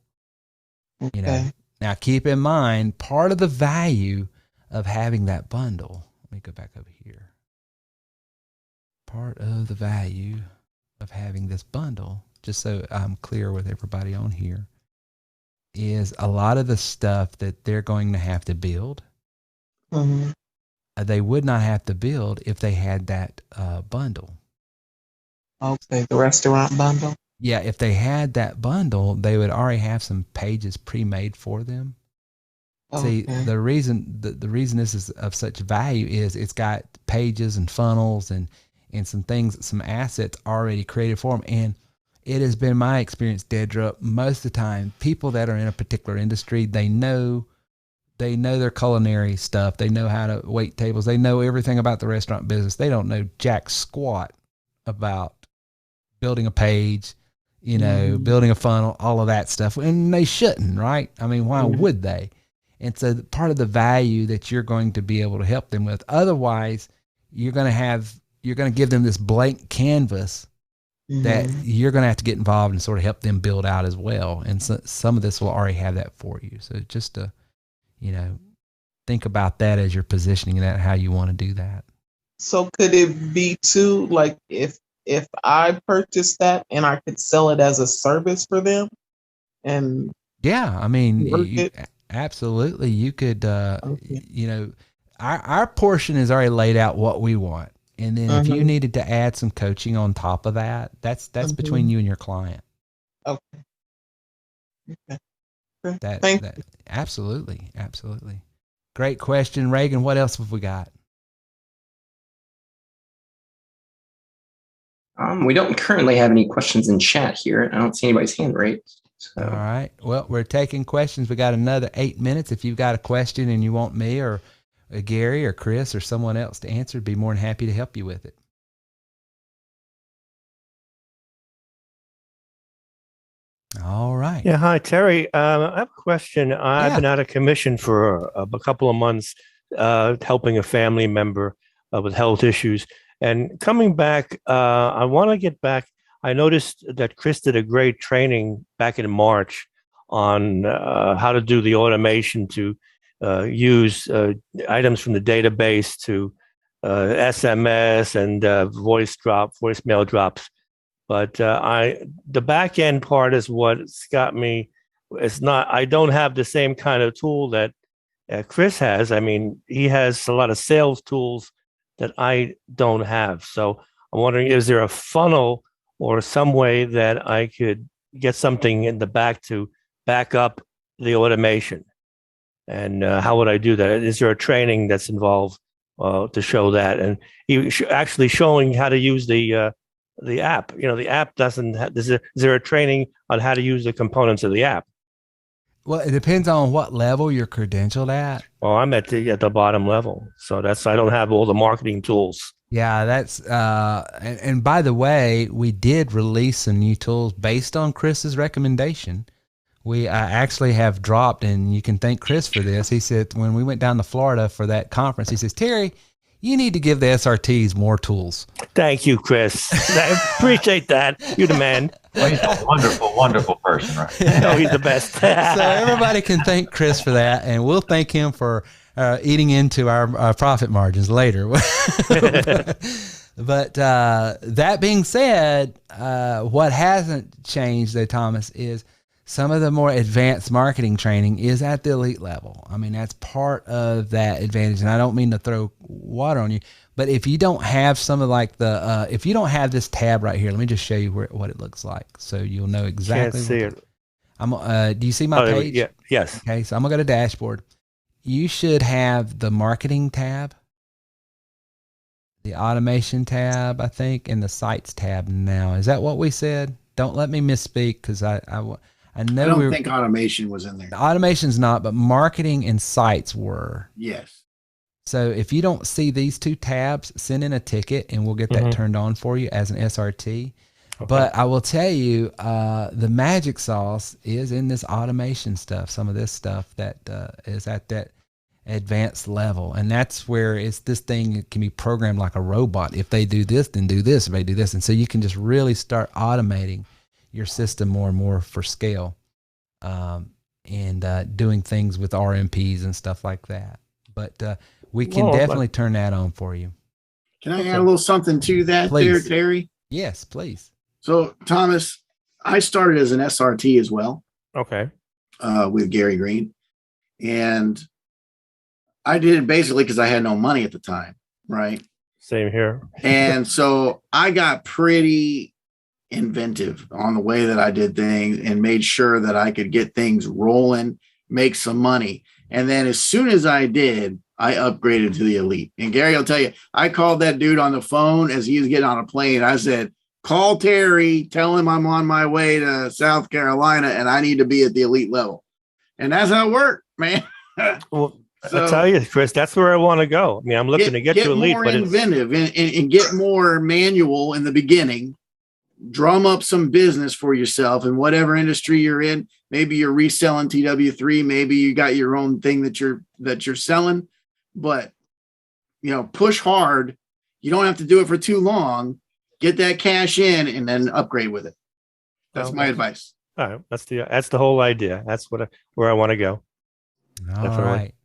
Now keep in mind, part of the value of having that bundle, let me go back over here. Part of the value of having this bundle, just so I'm clear with everybody on here, is a lot of the stuff that they're going to have to build. They would not have to build if they had that bundle. Okay, the restaurant bundle. Yeah, if they had that bundle, they would already have some pages pre-made for them. See, the reason this is of such value is it's got pages and funnels and some things, some assets already created for them. And it has been my experience, Dedra, most of the time, people that are in a particular industry, they know their culinary stuff. They know how to wait tables. They know everything about the restaurant business. They don't know jack squat about building a page, building a funnel, all of that stuff. And they shouldn't, right? I mean, why would they? And so part of the value that you're going to be able to help them with, otherwise you're going to give them this blank canvas that you're going to have to get involved and sort of help them build out as well. And so, some of this will already have that for you. So just to, think about that as you're positioning that, how you want to do that. So could it be too, like if I purchase that and I could sell it as a service for them? And yeah, I mean, you absolutely. You could, okay. Our portion is already laid out what we want. And then if you Mhm. needed to add some coaching on top of that, that's between you and your client. Okay. Okay. Okay. That Thank that absolutely. Great question, Reagan. What else have we got? We don't currently have any questions in chat here. I don't see anybody's hand raised. So. All right. Well, we're taking questions. We got another 8 minutes. If you've got a question and you want me or Gary or Chris or someone else to answer, I'd be more than happy to help you with it. All right. Yeah. Hi, Terry. I have a question. I've been out of commission for a couple of months, helping a family member with health issues. And coming back, I want to get back. I noticed that Chris did a great training back in March on how to do the automation to use items from the database to SMS and voicemail drops. But the back end part is what's got me. It's not. I don't have the same kind of tool that Chris has. I mean, he has a lot of sales tools that I don't have. So I'm wondering, is there a funnel or some way that I could get something in the back to back up the automation? And how would I do that? Is there a training that's involved to show that? And he actually showing how to use the app. The app doesn't have, is there a training on how to use the components of the app? Well, it depends on what level you're credentialed at. Well, I'm at the bottom level. So I don't have all the marketing tools. Yeah, that's, and by the way, we did release some new tools based on Chris's recommendation. I actually have dropped, and you can thank Chris for this. He said, when we went down to Florida for that conference, he says, Terry, you need to give the SRTs more tools. Thank you, Chris. I appreciate that. You're the man. Well, he's a wonderful, wonderful person, right? No, he's the best. So everybody can thank Chris for that, and we'll thank him for eating into our profit margins later. But that being said, what hasn't changed, though, Thomas, is some of the more advanced marketing training is at the elite level. I mean, that's part of that advantage. And I don't mean to throw water on you, but if you don't have some of like if you don't have this tab right here, let me just show you what it looks like. So you'll know exactly. Can't see it. Do you see my page? Yeah. Yes. Okay. So I'm gonna go to dashboard. You should have the marketing tab, the automation tab, I think, and the sites tab now. Is that what we said? Don't let me misspeak, because I know I don't think automation was in there. Automation's not, but marketing and sites were. Yes. So if you don't see these two tabs, send in a ticket and we'll get that turned on for you as an SRT. Okay. But I will tell you, the magic sauce is in this automation stuff, some of this stuff that is at that advanced level. And that's where this thing can be programmed like a robot. If they do this, then do this. If they do this. And so you can just really start automating your system more and more for scale, and doing things with RMPs and stuff like that. But we can definitely turn that on for you. Can I add a little something to that, please. there, Terry? Yes, please. So, Thomas, I started as an SRT as well. Okay. With Gary Green. And I did it basically because I had no money at the time, right? Same here. And so I got pretty inventive on the way that I did things and made sure that I could get things rolling, make some money. And then as soon as I did, I upgraded to the elite. And Gary will tell you, I called that dude on the phone as he was getting on a plane. I said, call Terry, tell him I'm on my way to South Carolina and I need to be at the elite level. And that's how it worked, man. Well, so, I'll tell you, Chris, that's where I want to go. I mean, I'm looking to get to elite, more but inventive and get more manual in the beginning. Drum up some business for yourself in whatever industry you're in. Maybe you're reselling TW3. Maybe you got your own thing that you're selling, but push hard. You don't have to do it for too long. get that cash in, and then upgrade with it. That's my advice. All right, that's the whole idea. That's where I want to go. All Definitely. right.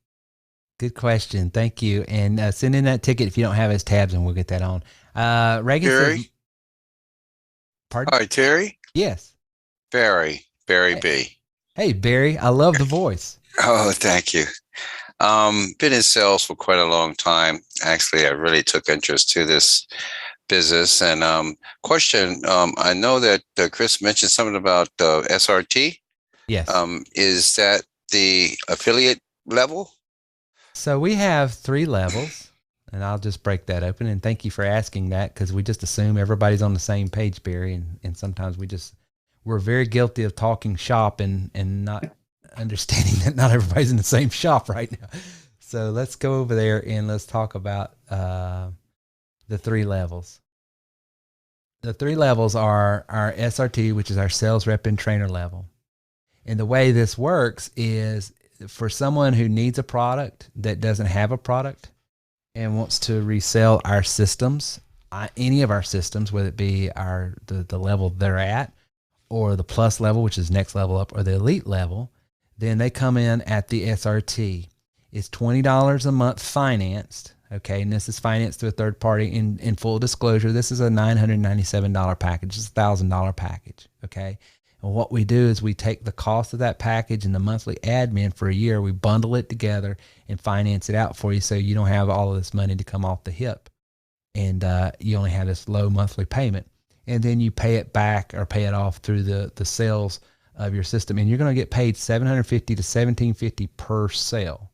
Good question. Thank you. And send in that ticket if you don't have his tabs, and we'll get that on. Reagan Terry? says, pardon? Hi, Terry. Yes. Barry B. Hey, Barry. I love the voice. Oh, thank you. Been in sales for quite a long time. Actually, I really took interest to this business. And question, I know that Chris mentioned something about SRT. Yes. Is that the affiliate level? So we have 3 levels, and I'll just break that open. And thank you for asking that, because we just assume everybody's on the same page, Barry. And sometimes we're very guilty of talking shop and not understanding that not everybody's in the same shop right now. So let's go over there and let's talk about the 3 levels. The 3 levels are our SRT, which is our sales rep and trainer level. And the way this works is, for someone who needs a product that doesn't have a product and wants to resell our systems, any of our systems, whether it be the level they're at, or the plus level, which is next level up, or the elite level, then they come in at the SRT. It's $20 a month financed. Okay. And this is financed through a third party. In full disclosure, this is a $997 package. It's a $1,000 package. Okay. And what we do is we take the cost of that package and the monthly admin for a year, we bundle it together and finance it out for you, so you don't have all of this money to come off the hip, and you only have this low monthly payment. And then you pay it back or pay it off through the sales of your system. And you're going to get paid $750 to $1,750 per sale.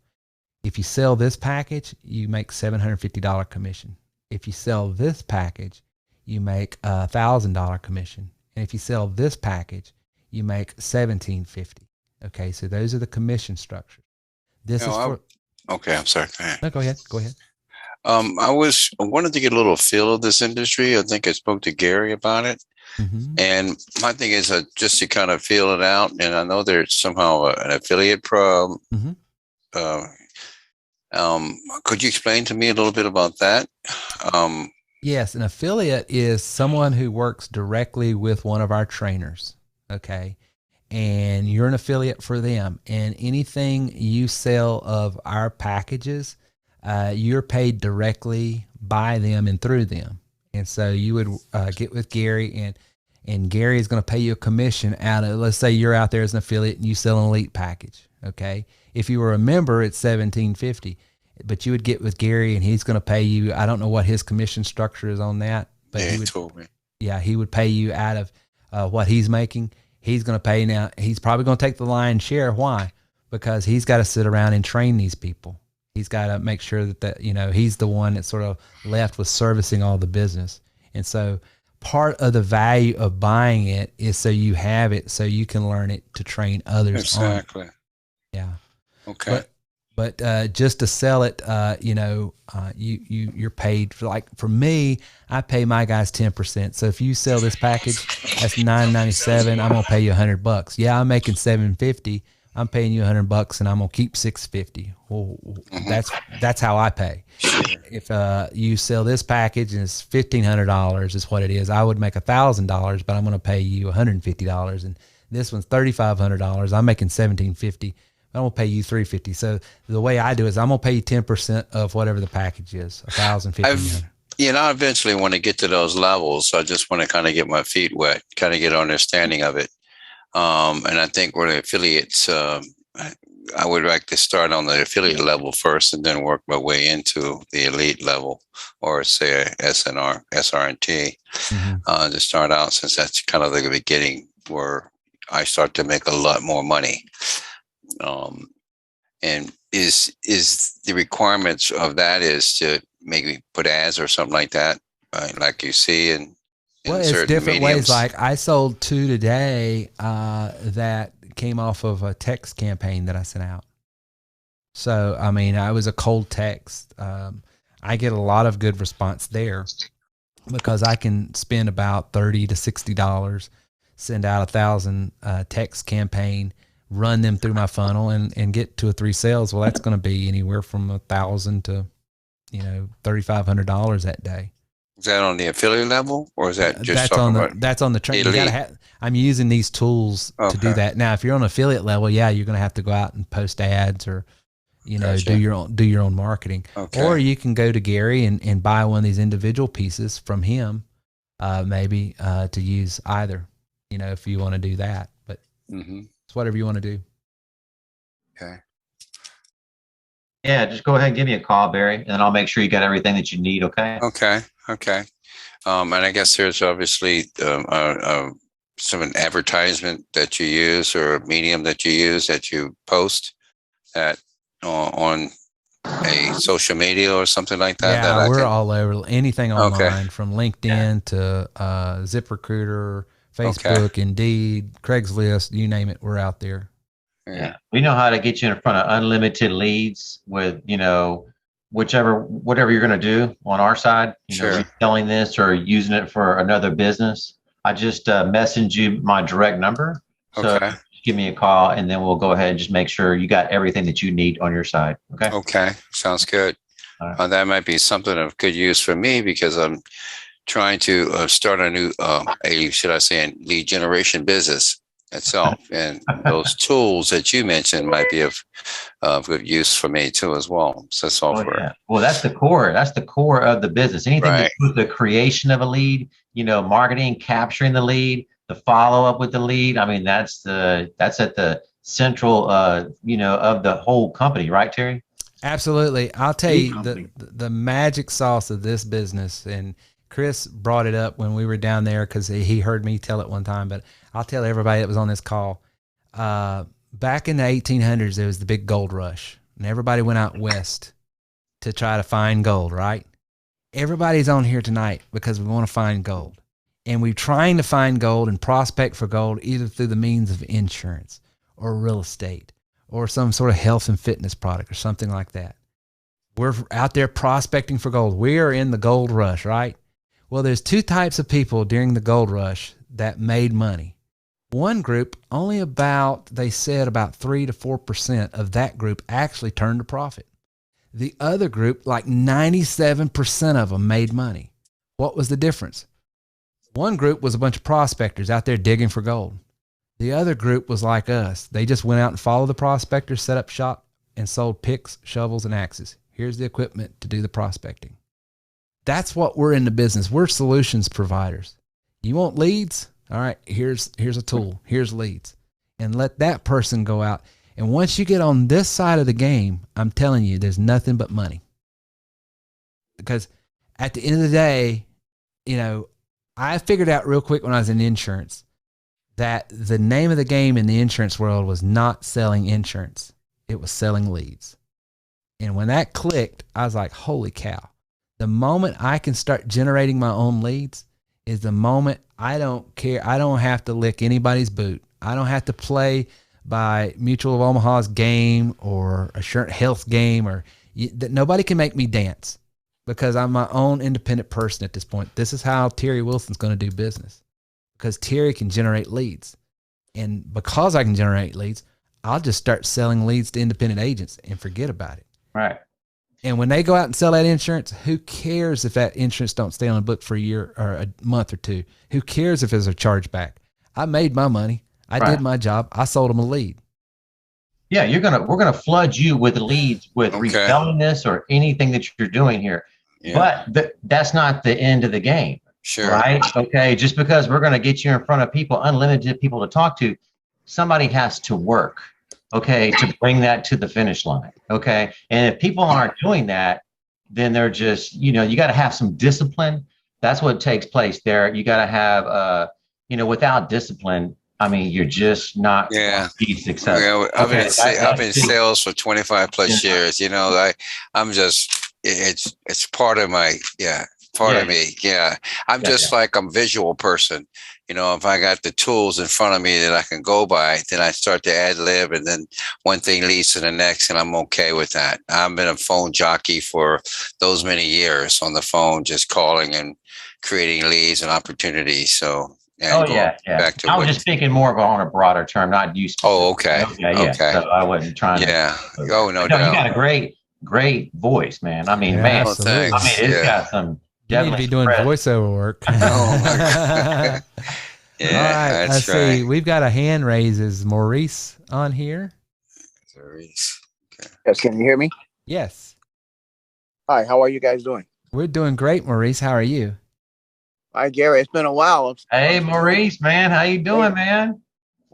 If you sell this package, you make $750 commission. If you sell this package, you make $1,000 commission. And if you sell this package, you make $1,750. Okay, so those are the commission structures. Okay, I'm sorry. Go ahead. No, go ahead. Go ahead. I wanted to get a little feel of this industry. I think I spoke to Gary about it. Mm-hmm. And my thing is just to kind of feel it out. And I know there's somehow an affiliate program. Mm-hmm. Could you explain to me a little bit about that? Yes, an affiliate is someone who works directly with one of our trainers, okay? And you're an affiliate for them. And anything you sell of our packages, you're paid directly by them and through them. And so you would get with Gary, and Gary is going to pay you a commission out of, let's say you're out there as an affiliate and you sell an elite package, okay? If you were a member, it's $1,750. But you would get with Gary, and he's going to pay you. I don't know what his commission structure is on that, but he told me. Yeah, he would pay you out of what he's making. He's going to pay now. He's probably going to take the lion's share. Why? Because he's got to sit around and train these people. He's got to make sure that he's the one that's sort of left with servicing all the business. And so part of the value of buying it is so you have it, so you can learn it to train others. Exactly. On it. Yeah. Okay. But just to sell it, you're paid for me, I pay my guys 10%. So if you sell this package, that's $997. I'm gonna pay you $100. Yeah, I'm making $750. I'm paying you $100, and I'm gonna keep $650. Well, that's how I pay. Sure. If you sell this package and it's $1,500 is what it is, I would make $1,000, but I'm gonna pay you $150. And this one's $3,500. I'm making $1,750. I'm gonna pay you $350. So the way I do is I'm gonna pay you 10% of whatever the package is, $1,050. I eventually want to get to those levels. So I just want to kind of get my feet wet, kind of get an understanding of it. And I think we're the affiliates. I would like to start on the affiliate level first, and then work my way into the elite level, or say SRNT, to start out, since that's kind of the beginning where I start to make a lot more money. And is the requirements of that is to maybe put ads or something like that, like you see in it's different mediums. Ways. Like I sold 2 today that came off of a text campaign that I sent out. So I mean, I was a cold text. I get a lot of good response there because I can spend about $30 to $60, send out 1,000 text campaign, run them through my funnel, and get 2 or 3 sales. Well, that's going to be anywhere from $1,000 to $3,500 that day. Is that on the affiliate level, or is that just that's on the train? You gotta have. I'm using these tools to do that. Now, if you're on affiliate level, yeah, you're gonna have to go out and post ads or, do your own marketing. Okay. Or you can go to Gary and buy one of these individual pieces from him, maybe to use either. If you want to do that, but it's whatever you want to do. Okay. Yeah, just go ahead and give me a call, Barry, and then I'll make sure you got everything that you need. Okay. Okay. And I guess there's obviously some advertisement that you use or a medium that you use that you post at on a social media or something like that. Yeah, we're all over anything online, from LinkedIn to ZipRecruiter, Facebook, Indeed, Craigslist, you name it, we're out there. Yeah, we know how to get you in front of unlimited leads with, whatever you're going to do on our side, selling this or using it for another business. I just messaged you my direct number. So give me a call and then we'll go ahead and just make sure you got everything that you need on your side. Okay. Okay. Sounds good. Right. That might be something of good use for me because I'm trying to start a new, a lead generation business itself, and those tools that you mentioned might be of good use for me too as well. So software. Yeah. Well, that's the core. That's the core of the business. Anything to do with the creation of a lead, marketing, capturing the lead, the follow up with the lead. I mean, that's at the central, of the whole company, right, Terry? Absolutely. I'll tell you the magic sauce of this business, and Chris brought it up when we were down there because he heard me tell it one time, but I'll tell everybody that was on this call. Back in the 1800s, there was the big gold rush, and everybody went out west to try to find gold, right? Everybody's on here tonight because we want to find gold. And we're trying to find gold and prospect for gold either through the means of insurance or real estate or some sort of health and fitness product or something like that. We're out there prospecting for gold. We are in the gold rush, right? Well, there's two types of people during the gold rush that made money. One group, they said about 3 to 4% of that group actually turned a profit. The other group, like 97% of them made money. What was the difference? One group was a bunch of prospectors out there digging for gold. The other group was like us. They just went out and followed the prospectors, set up shop, and sold picks, shovels, and axes. Here's the equipment to do the prospecting. That's what we're in the business. We're solutions providers. You want leads? All right, here's a tool. Here's leads. And let that person go out. And once you get on this side of the game, I'm telling you, there's nothing but money. Because at the end of the day, I figured out real quick when I was in insurance that the name of the game in the insurance world was not selling insurance. It was selling leads. And when that clicked, I was like, holy cow. The moment I can start generating my own leads is the moment I don't care. I don't have to lick anybody's boot. I don't have to play by Mutual of Omaha's game or Assurant Health game nobody can make me dance because I'm my own independent person at this point. This is how Terry Wilson's going to do business because Terry can generate leads. And because I can generate leads, I'll just start selling leads to independent agents and forget about it. Right. And when they go out and sell that insurance, who cares if that insurance don't stay on the book for a year or a month or two? Who cares if there's a chargeback? I made my money. I did my job. I sold them a lead. Yeah, we're gonna flood you with leads with reselling this or anything that you're doing here. Yeah. But that's not the end of the game. Sure. Right? Okay. Just because we're gonna get you in front of people, unlimited people to talk to, somebody has to work. Okay, to bring that to the finish line. Okay. And if people aren't doing that, then they're just, you got to have some discipline. That's what takes place there. You got to have, without discipline, I mean, you're just not going to be successful. I've been in sales for 25 plus years. I'm just, it's part of my, of me. Yeah. I'm just like a visual person. If I got the tools in front of me that I can go by, then I start to ad lib, and then one thing leads to the next, and I'm okay with that. I've been a phone jockey for those many years on the phone, just calling and creating leads and opportunities. So, back to I was just speaking more on a broader term, not you. Oh, okay. Okay. So I wasn't trying to. Yeah. Oh, no doubt. You got a great voice, man. I mean, man. Well, thanks. I mean, it's got some You need to be doing voiceover work. Oh my God. Yeah, all right. that's Let's see. right. We've got a hand raise. Is Maurice on here? Yes, can you hear me? Yes. Hi, how are you guys doing? We're doing great, Maurice. How are you? Hi, Gary. It's been a while. Hey, Maurice, man. How you doing, man?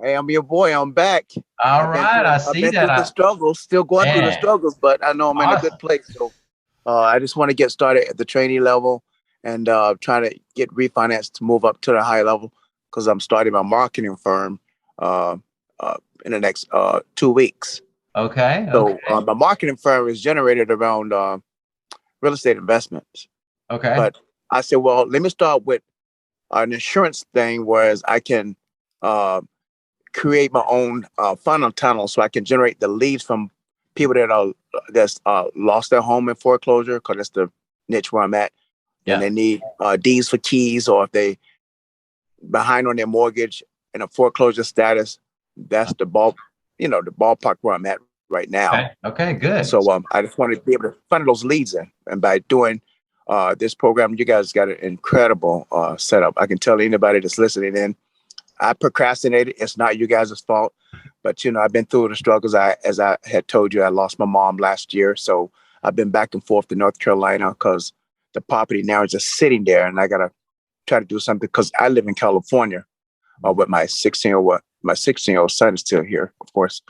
Hey, I'm your boy. I'm back. All right. I see I've been that. through the struggles, still going through the struggles, but I know I'm in a good place. So I just want to get started at the trainee level and try to get refinanced to move up to the high level because I'm starting my marketing firm in the next 2 weeks. Okay. So my marketing firm is generated around real estate investments. Okay. But I said, well, let me start with an insurance thing, whereas I can create my own funnel tunnel so I can generate the leads from people that's lost their home in foreclosure, because that's the niche where I'm at. And they need deeds for keys, or if they behind on their mortgage in a foreclosure status, that's the ballpark where I'm at right now. Okay, good. So I just want to be able to funnel those leads in. And by doing this program, you guys got an incredible setup. I can tell anybody that's listening in, I procrastinated. It's not you guys' fault, but I've been through the struggles. As I had told you, I lost my mom last year. So I've been back and forth to North Carolina because the property now is just sitting there, and I got to try to do something because I live in California with my 16-year-old son is still here. Of course,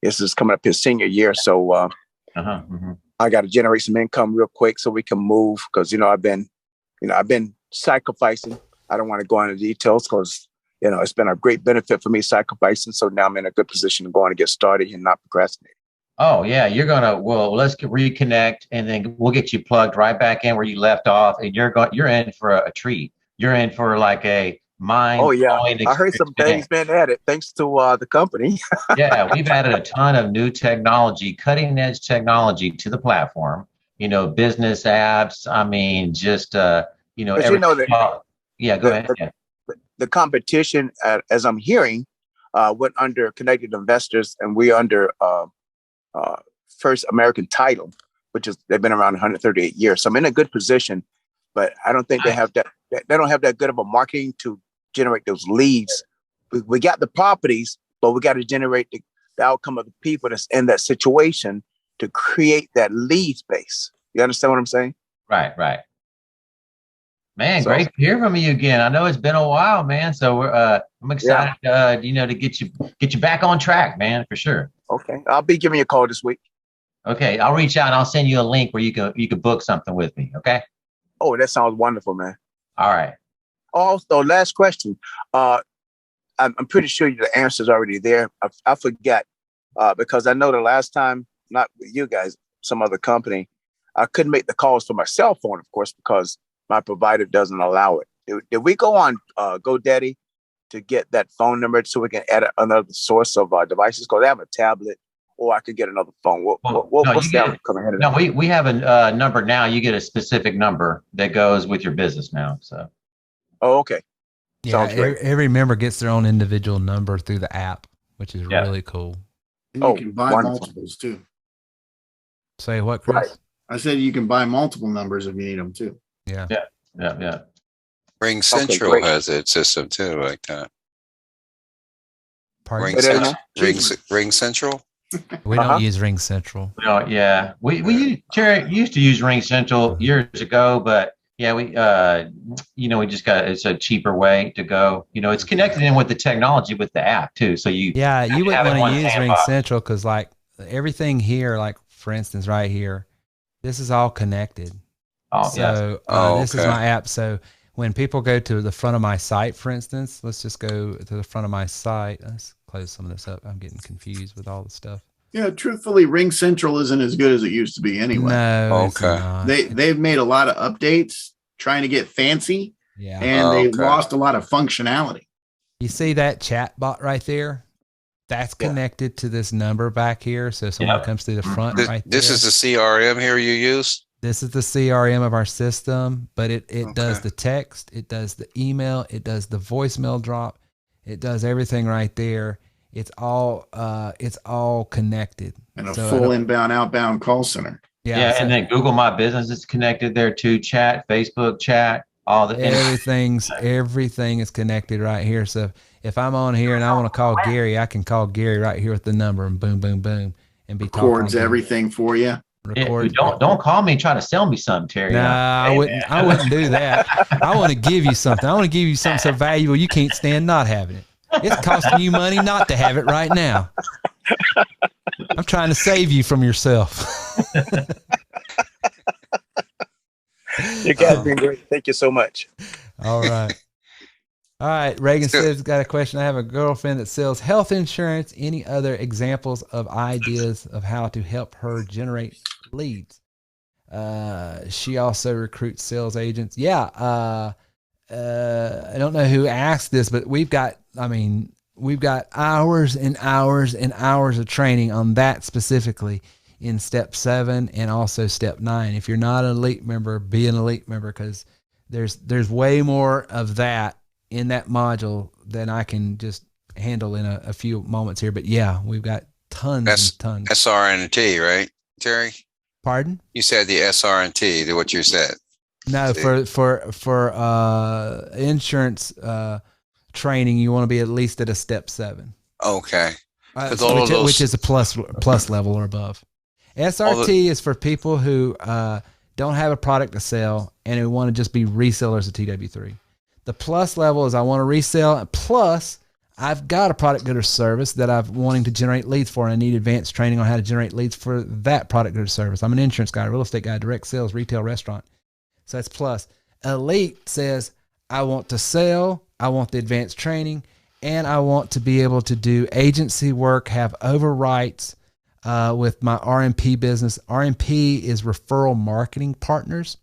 this is coming up his senior year. So I got to generate some income real quick so we can move, because, I've been sacrificing. I don't want to go into details because, it's been a great benefit for me sacrificing. So now I'm in a good position to go on and get started and not procrastinate. Oh yeah. Let's reconnect, and then we'll get you plugged right back in where you left off, and you're in for a treat. You're in for like a mind. Oh yeah. I heard some things been added thanks to the company. Yeah. We've added a ton of new technology, cutting edge technology to the platform, business apps. I mean, just, yeah, go ahead. Yeah. The competition, as I'm hearing, went under Connected Investors, and we're under First American Title, they've been around 138 years. So I'm in a good position, but I don't think they have that. They don't have that good of a marketing to generate those leads. We got the properties, but we got to generate the outcome of the people that's in that situation to create that lead base. You understand what I'm saying? Right. Man, great to hear from you again. I know it's been a while, man. So I'm excited, to get you back on track, man, for sure. Okay, I'll be giving you a call this week. Okay, I'll reach out and I'll send you a link where you can book something with me. Okay. Oh, that sounds wonderful, man. All right. Also, last question. I'm pretty sure the answer is already there. I forget because I know the last time, not with you guys, some other company, I couldn't make the calls to my cell phone, of course, because my provider doesn't allow it. Did we go on GoDaddy to get that phone number so we can add another source of devices? Because I have a tablet, or I could get another phone. What's that coming ahead of that? No, we have a number now. You get a specific number that goes with your business now. So. Oh, okay. Yeah, every member gets their own individual number through the app, which is really cool. And you can buy multiples too. Say what, Chris? Right. I said you can buy multiple numbers if you need them too. Yeah. Ring Central has its system too, like that. Ring Central. We don't use Ring Central. Yeah, we used to use Ring Central years ago, but yeah, we just it's a cheaper way to go. It's connected in with the technology with the app too. So you wouldn't want to use Ring Central because like everything here, like for instance, right here, this is all connected. This is my app. So when people go to the front of my site, for instance, let's just go to the front of my site. Let's close some of this up. I'm getting confused with all the stuff. Yeah, truthfully, Ring Central isn't as good as it used to be anyway. No, they've made a lot of updates trying to get fancy, and they've lost a lot of functionality. You see that chat bot right there? That's connected to this number back here. So someone comes through the front right there. This is the CRM here you use? This is the CRM of our system, but it does the text, it does the email, it does the voicemail drop, it does everything right there. It's all connected. And a full inbound, outbound call center. Yeah, so and then Google My Business is connected there too. Chat, Facebook chat, all the everything is connected right here. So if I'm on here and I want to call Gary, I can call Gary right here with the number and boom, boom, boom, and be Records talking. everything for you. Record. Don't call me and try to sell me something, Terry. Nah, I wouldn't do that. I want to give you something. I want to give you something so valuable you can't stand not having it. It's costing you money not to have it right now. I'm trying to save you from yourself. You guys been great. Thank you so much. All right. All right. Reagan says, got a question. I have a girlfriend that sells health insurance. Any other examples of ideas of how to help her generate leads? She also recruits sales agents. Yeah. I don't know who asked this, but we've got hours and hours and hours of training on that specifically in step 7 and also step 9. If you're not an elite member, be an elite member, because there's way more of that in that module than I can just handle in a few moments here. But yeah, we've got tons and tons. SR&T, right, Terry? Pardon? You said the SR&T, what you said. No, for insurance training, you want to be at least at a step 7. Okay. Which is a plus level or above. SRT is for people who don't have a product to sell and who want to just be resellers of TW3. The plus level is I want to resell, plus I've got a product, good, or service that I'm wanting to generate leads for, and I need advanced training on how to generate leads for that product, good, or service. I'm an insurance guy, real estate guy, direct sales, retail, restaurant. So that's plus. Elite says I want to sell, I want the advanced training, and I want to be able to do agency work, have overrights with my RMP business. RMP is referral marketing partners.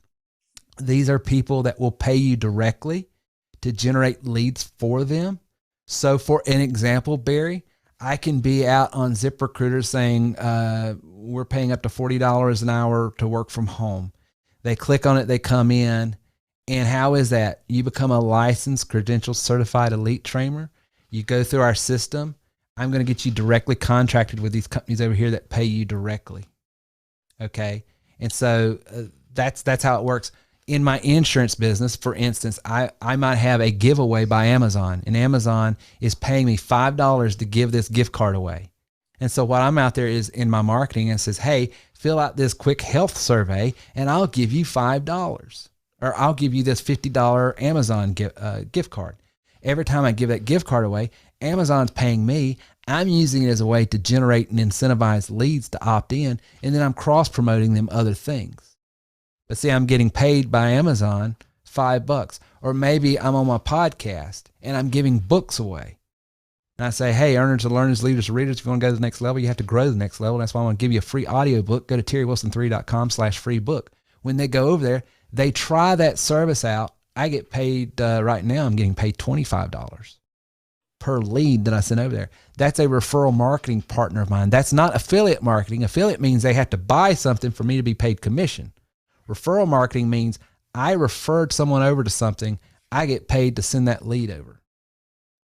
These are people that will pay you directly to generate leads for them. So for an example, Barry, I can be out on ZipRecruiter saying we're paying up to $40 an hour to work from home. They click on it, they come in, and how is that? You become a licensed, credentialed, certified elite trainer. You go through our system. I'm going to get you directly contracted with these companies over here that pay you directly. Okay, and so that's how it works. In my insurance business, for instance, I might have a giveaway by Amazon, and Amazon is paying me $5 to give this gift card away. And so what I'm out there is in my marketing and says, hey, fill out this quick health survey and I'll give you $5, or I'll give you this $50 Amazon gift card. Every time I give that gift card away, Amazon's paying me. I'm using it as a way to generate and incentivize leads to opt in, and then I'm cross promoting them other things. But see, I'm getting paid by Amazon $5, or maybe I'm on my podcast and I'm giving books away. And I say, hey, earners and learners, leaders and readers, if you want to go to the next level, you have to grow to the next level. That's why I want to give you a free audio book. Go to terrywilson3.com/free book. When they go over there, they try that service out. I get paid right now. I'm getting paid $25 per lead that I send over there. That's a referral marketing partner of mine. That's not affiliate marketing. Affiliate means they have to buy something for me to be paid commission. Referral marketing means I referred someone over to something. I get paid to send that lead over.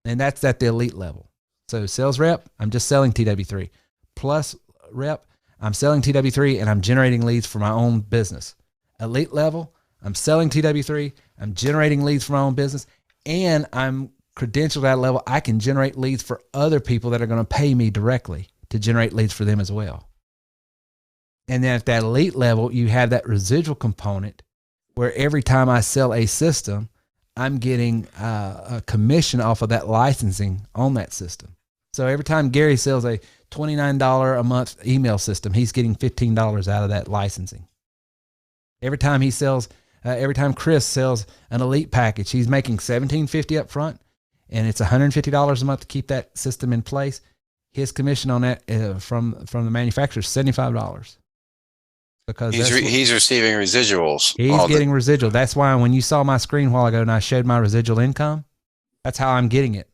And that's at the elite level. So sales rep, I'm just selling TW3. Plus rep, I'm selling TW3 and I'm generating leads for my own business. Elite level, I'm selling TW3, I'm generating leads for my own business, and I'm credentialed at that level. I can generate leads for other people that are going to pay me directly to generate leads for them as well. And then at that elite level, you have that residual component where every time I sell a system, I'm getting a commission off of that licensing on that system. So every time Gary sells a $29 a month email system, he's getting $15 out of that licensing. Every time every time Chris sells an elite package, he's making $17.50 up front, and it's $150 a month to keep that system in place. His commission on that from the manufacturer is $75. Because he's receiving residuals. He's getting residual. That's why when you saw my screen a while ago and I showed my residual income, that's how I'm getting it.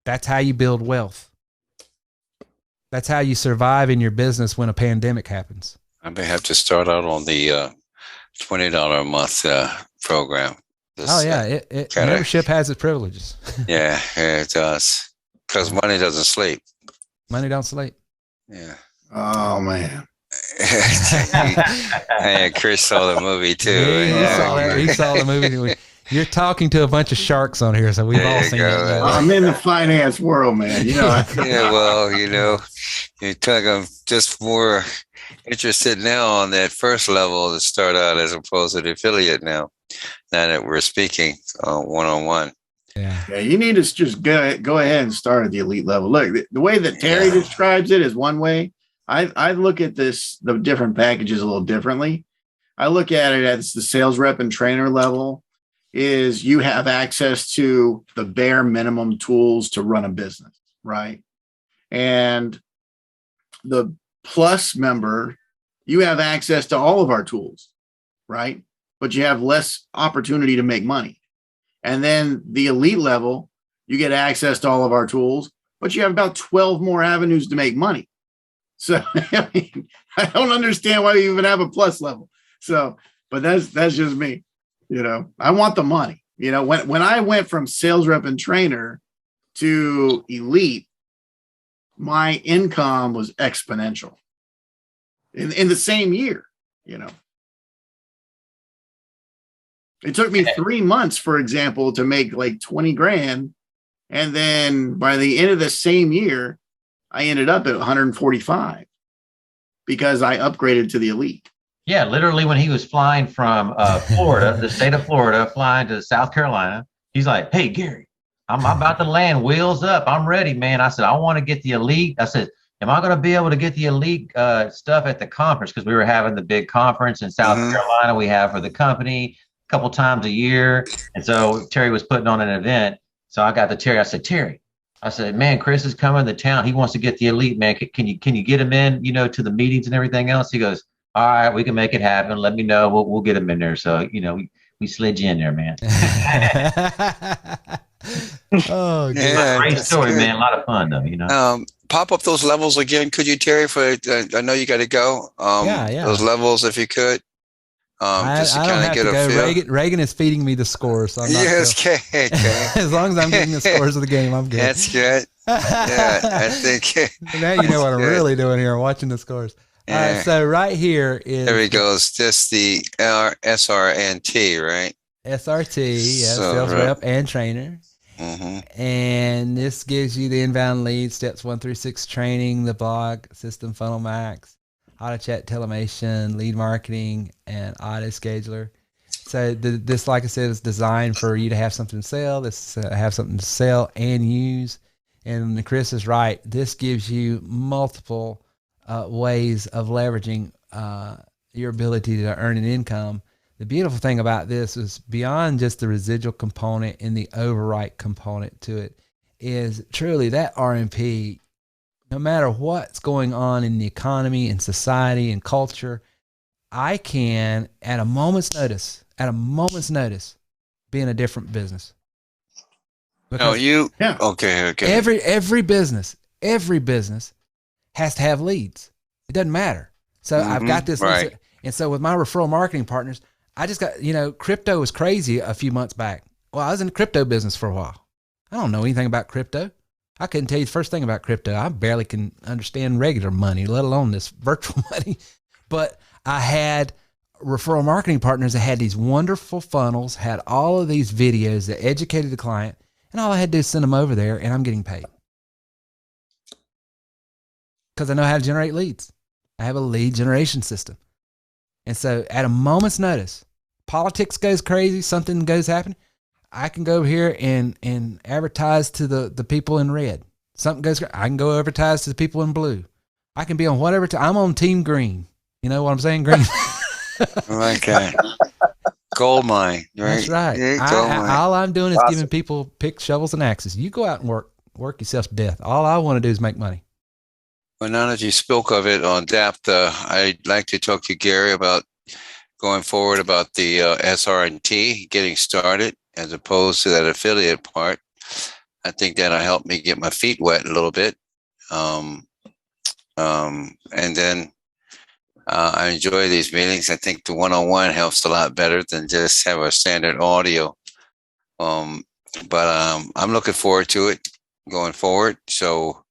That's how you build wealth. That's how you survive in your business when a pandemic happens. I may have to start out on the $20 a month program. Membership has its privileges. Yeah, it does. Because money doesn't sleep. Money don't sleep. Yeah. Oh man. Yeah, Chris saw the movie too. Yeah, he saw the movie. You're talking to a bunch of sharks on here, so we've all seen it. I'm in the finance world, man. Yeah, well, you're talking. I'm just more interested now on that first level to start out as opposed to the affiliate now that we're speaking one-on-one. Yeah, you need to just go ahead and start at the elite level. Look, the way that Terry describes it is one way. I look at the different packages a little differently. I look at it as the sales rep and trainer level is you have access to the bare minimum tools to run a business, right? And the plus member, you have access to all of our tools, right? But you have less opportunity to make money. And then the elite level, you get access to all of our tools, but you have about 12 more avenues to make money. So I mean, I don't understand why you even have a plus level. So, but that's just me. I want the money. When I went from sales rep and trainer to elite, my income was exponential in the same year. It took me 3 months, for example, to make like 20 grand. And then by the end of the same year, I ended up at 145 because I upgraded to the elite. Yeah, literally when he was flying from Florida, the state of Florida, flying to South Carolina, he's like, "Hey, Gary, I'm about to land, wheels up. I'm ready, man." I said, "I want to get the elite." I said, "Am I going to be able to get the elite stuff at the conference?" Because we were having the big conference in South Carolina we have for the company a couple times a year. And so Terry was putting on an event. So I got to Terry. I said, "Terry," I said, "Man, Chris is coming to town. He wants to get the elite, man. Can you get him in, to the meetings and everything else?" He goes, "All right, we can make it happen. Let me know. We'll get him in there." So, we slid you in there, man. Oh, yeah, great story, good. man. A lot of fun, though, Pop up those levels again, could you, Terry? I know you got to go. Yeah. Those levels, if you could. Just to kind of get a feel. Reagan is feeding me the scores. So I'm not okay. As long as I'm getting the scores of the game, I'm good. That's good. Yeah, I think. Now you know what I'm really doing here. I'm watching the scores. Yeah. All right, so right here is. There he goes. Just the SRNT, right? SRT, sales rep and trainer. Mm-hmm. And this gives you the inbound lead, steps 1 through 6 training, the blog, system funnel max, auto chat telemation, lead marketing, and auto scheduler. So this, like I said, is designed for you to have something to sell. Have something to sell and use. And Chris is right. This gives you multiple ways of leveraging your ability to earn an income. The beautiful thing about this is beyond just the residual component and the overwrite component to it is truly that RMP, no matter what's going on in the economy and society and culture, I can, at a moment's notice, be in a different business. Because okay. Every business has to have leads. It doesn't matter. So I've got this. Right. And so with my referral marketing partners, I just got, crypto was crazy a few months back. Well, I was in the crypto business for a while. I don't know anything about crypto. I couldn't tell you the first thing about crypto. I barely can understand regular money, let alone this virtual money. But I had referral marketing partners that had these wonderful funnels, had all of these videos that educated the client, and all I had to do is send them over there, and I'm getting paid. Because I know how to generate leads. I have a lead generation system. And so at a moment's notice, politics goes crazy, something goes happen, I can go over here and advertise to the people in red. Something goes, I can go advertise to the people in blue. I can be on whatever, I'm on team green. You know what I'm saying? Green. Okay. Gold mine, right? That's right. All I'm doing is giving people picks, shovels, and axes. You go out and work yourself to death. All I want to do is make money. Well, now that you spoke of it on depth, I'd like to talk to Gary about going forward about the SRNT, getting started, as opposed to that affiliate part. I think that'll help me get my feet wet a little bit. And then I enjoy these meetings. I think the one-on-one helps a lot better than just have a standard audio. But I'm looking forward to it going forward. So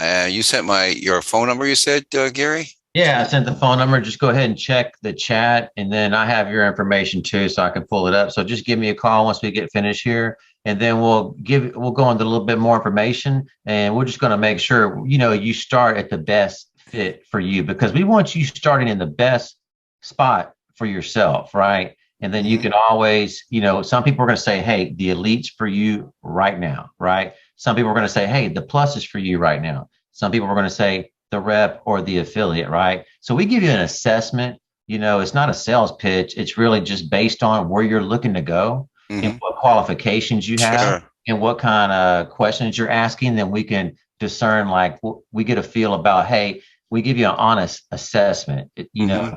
You sent your phone number, you said, Gary? Yeah, I sent the phone number. Just go ahead and check the chat, and then I have your information too, so I can pull it up. So just give me a call once we get finished here, and then we'll go into a little bit more information, and we're just going to make sure you start at the best fit for you, because we want you starting in the best spot for yourself, right? And then you can always, some people are going to say, hey, the elite's for you right now, right? Some people are going to say, hey, the plus is for you right now. Some people are going to say the rep or the affiliate, right? So we give you an assessment. It's not a sales pitch. It's really just based on where you're looking to go and what qualifications you have and what kind of questions you're asking. Then we can discern, like, we get a feel about, hey, we give you an honest assessment,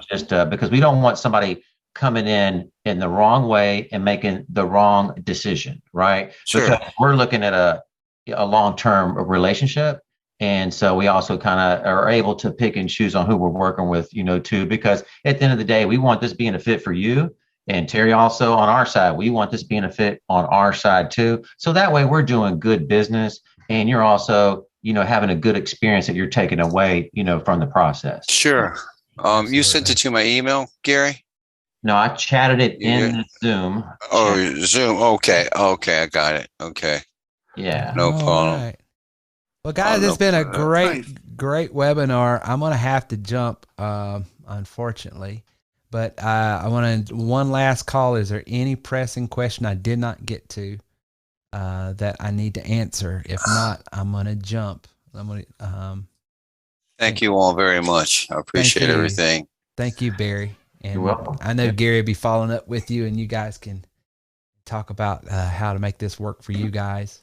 just because we don't want somebody coming in the wrong way and making the wrong decision, right? Sure. Because we're looking at a long-term relationship. And so we also kind of are able to pick and choose on who we're working with, too, because at the end of the day, we want this being a fit for you. And Terry, also on our side, we want this being a fit on our side, too. So that way we're doing good business, and you're also, having a good experience that you're taking away, from the process. Sure. You sent it to my email, Gary? No, I chatted it in the Zoom. Oh, Zoom. Okay. I got it. Okay. Yeah. No problem. Right. Well, guys, it's been a great webinar. I'm going to have to jump, unfortunately, but I want to one last call. Is there any pressing question I did not get to that I need to answer? If not, I'm going to jump. Thank you all very much. I appreciate everything. Thank you, Barry. And you're welcome. I know Gary will be following up with you, and you guys can talk about how to make this work for you guys.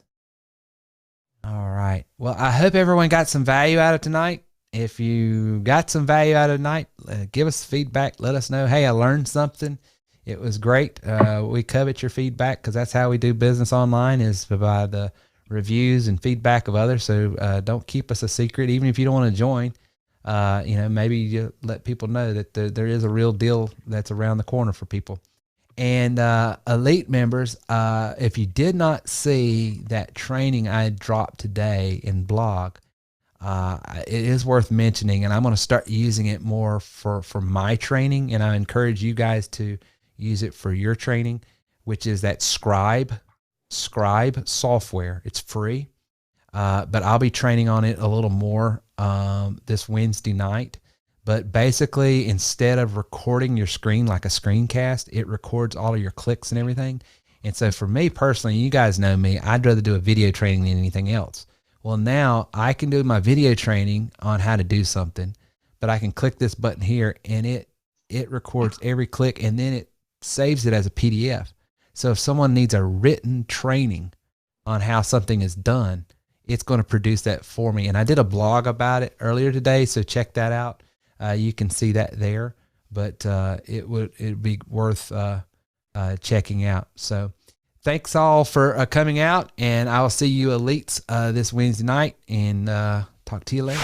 All right. Well, I hope everyone got some value out of tonight. If you got some value out of tonight, give us feedback. Let us know, hey, I learned something. It was great. We covet your feedback, because that's how we do business online, is by the reviews and feedback of others. So don't keep us a secret, even if you don't want to join. Maybe you let people know that there is a real deal that's around the corner for people. And elite members, if you did not see that training I dropped today in blog, it is worth mentioning, and I'm going to start using it more for my training, and I encourage you guys to use it for your training, which is that Scribe software. It's free, but I'll be training on it a little more this Wednesday night. But basically, instead of recording your screen like a screencast, it records all of your clicks and everything. And so for me personally, you guys know me, I'd rather do a video training than anything else. Well, now I can do my video training on how to do something, but I can click this button here, and it records every click, and then it saves it as a PDF. So if someone needs a written training on how something is done, it's going to produce that for me. And I did a blog about it earlier today, so check that out. You can see that there, but it'd be worth checking out. So thanks all for coming out, and I'll see you elites this Wednesday night, and talk to you later.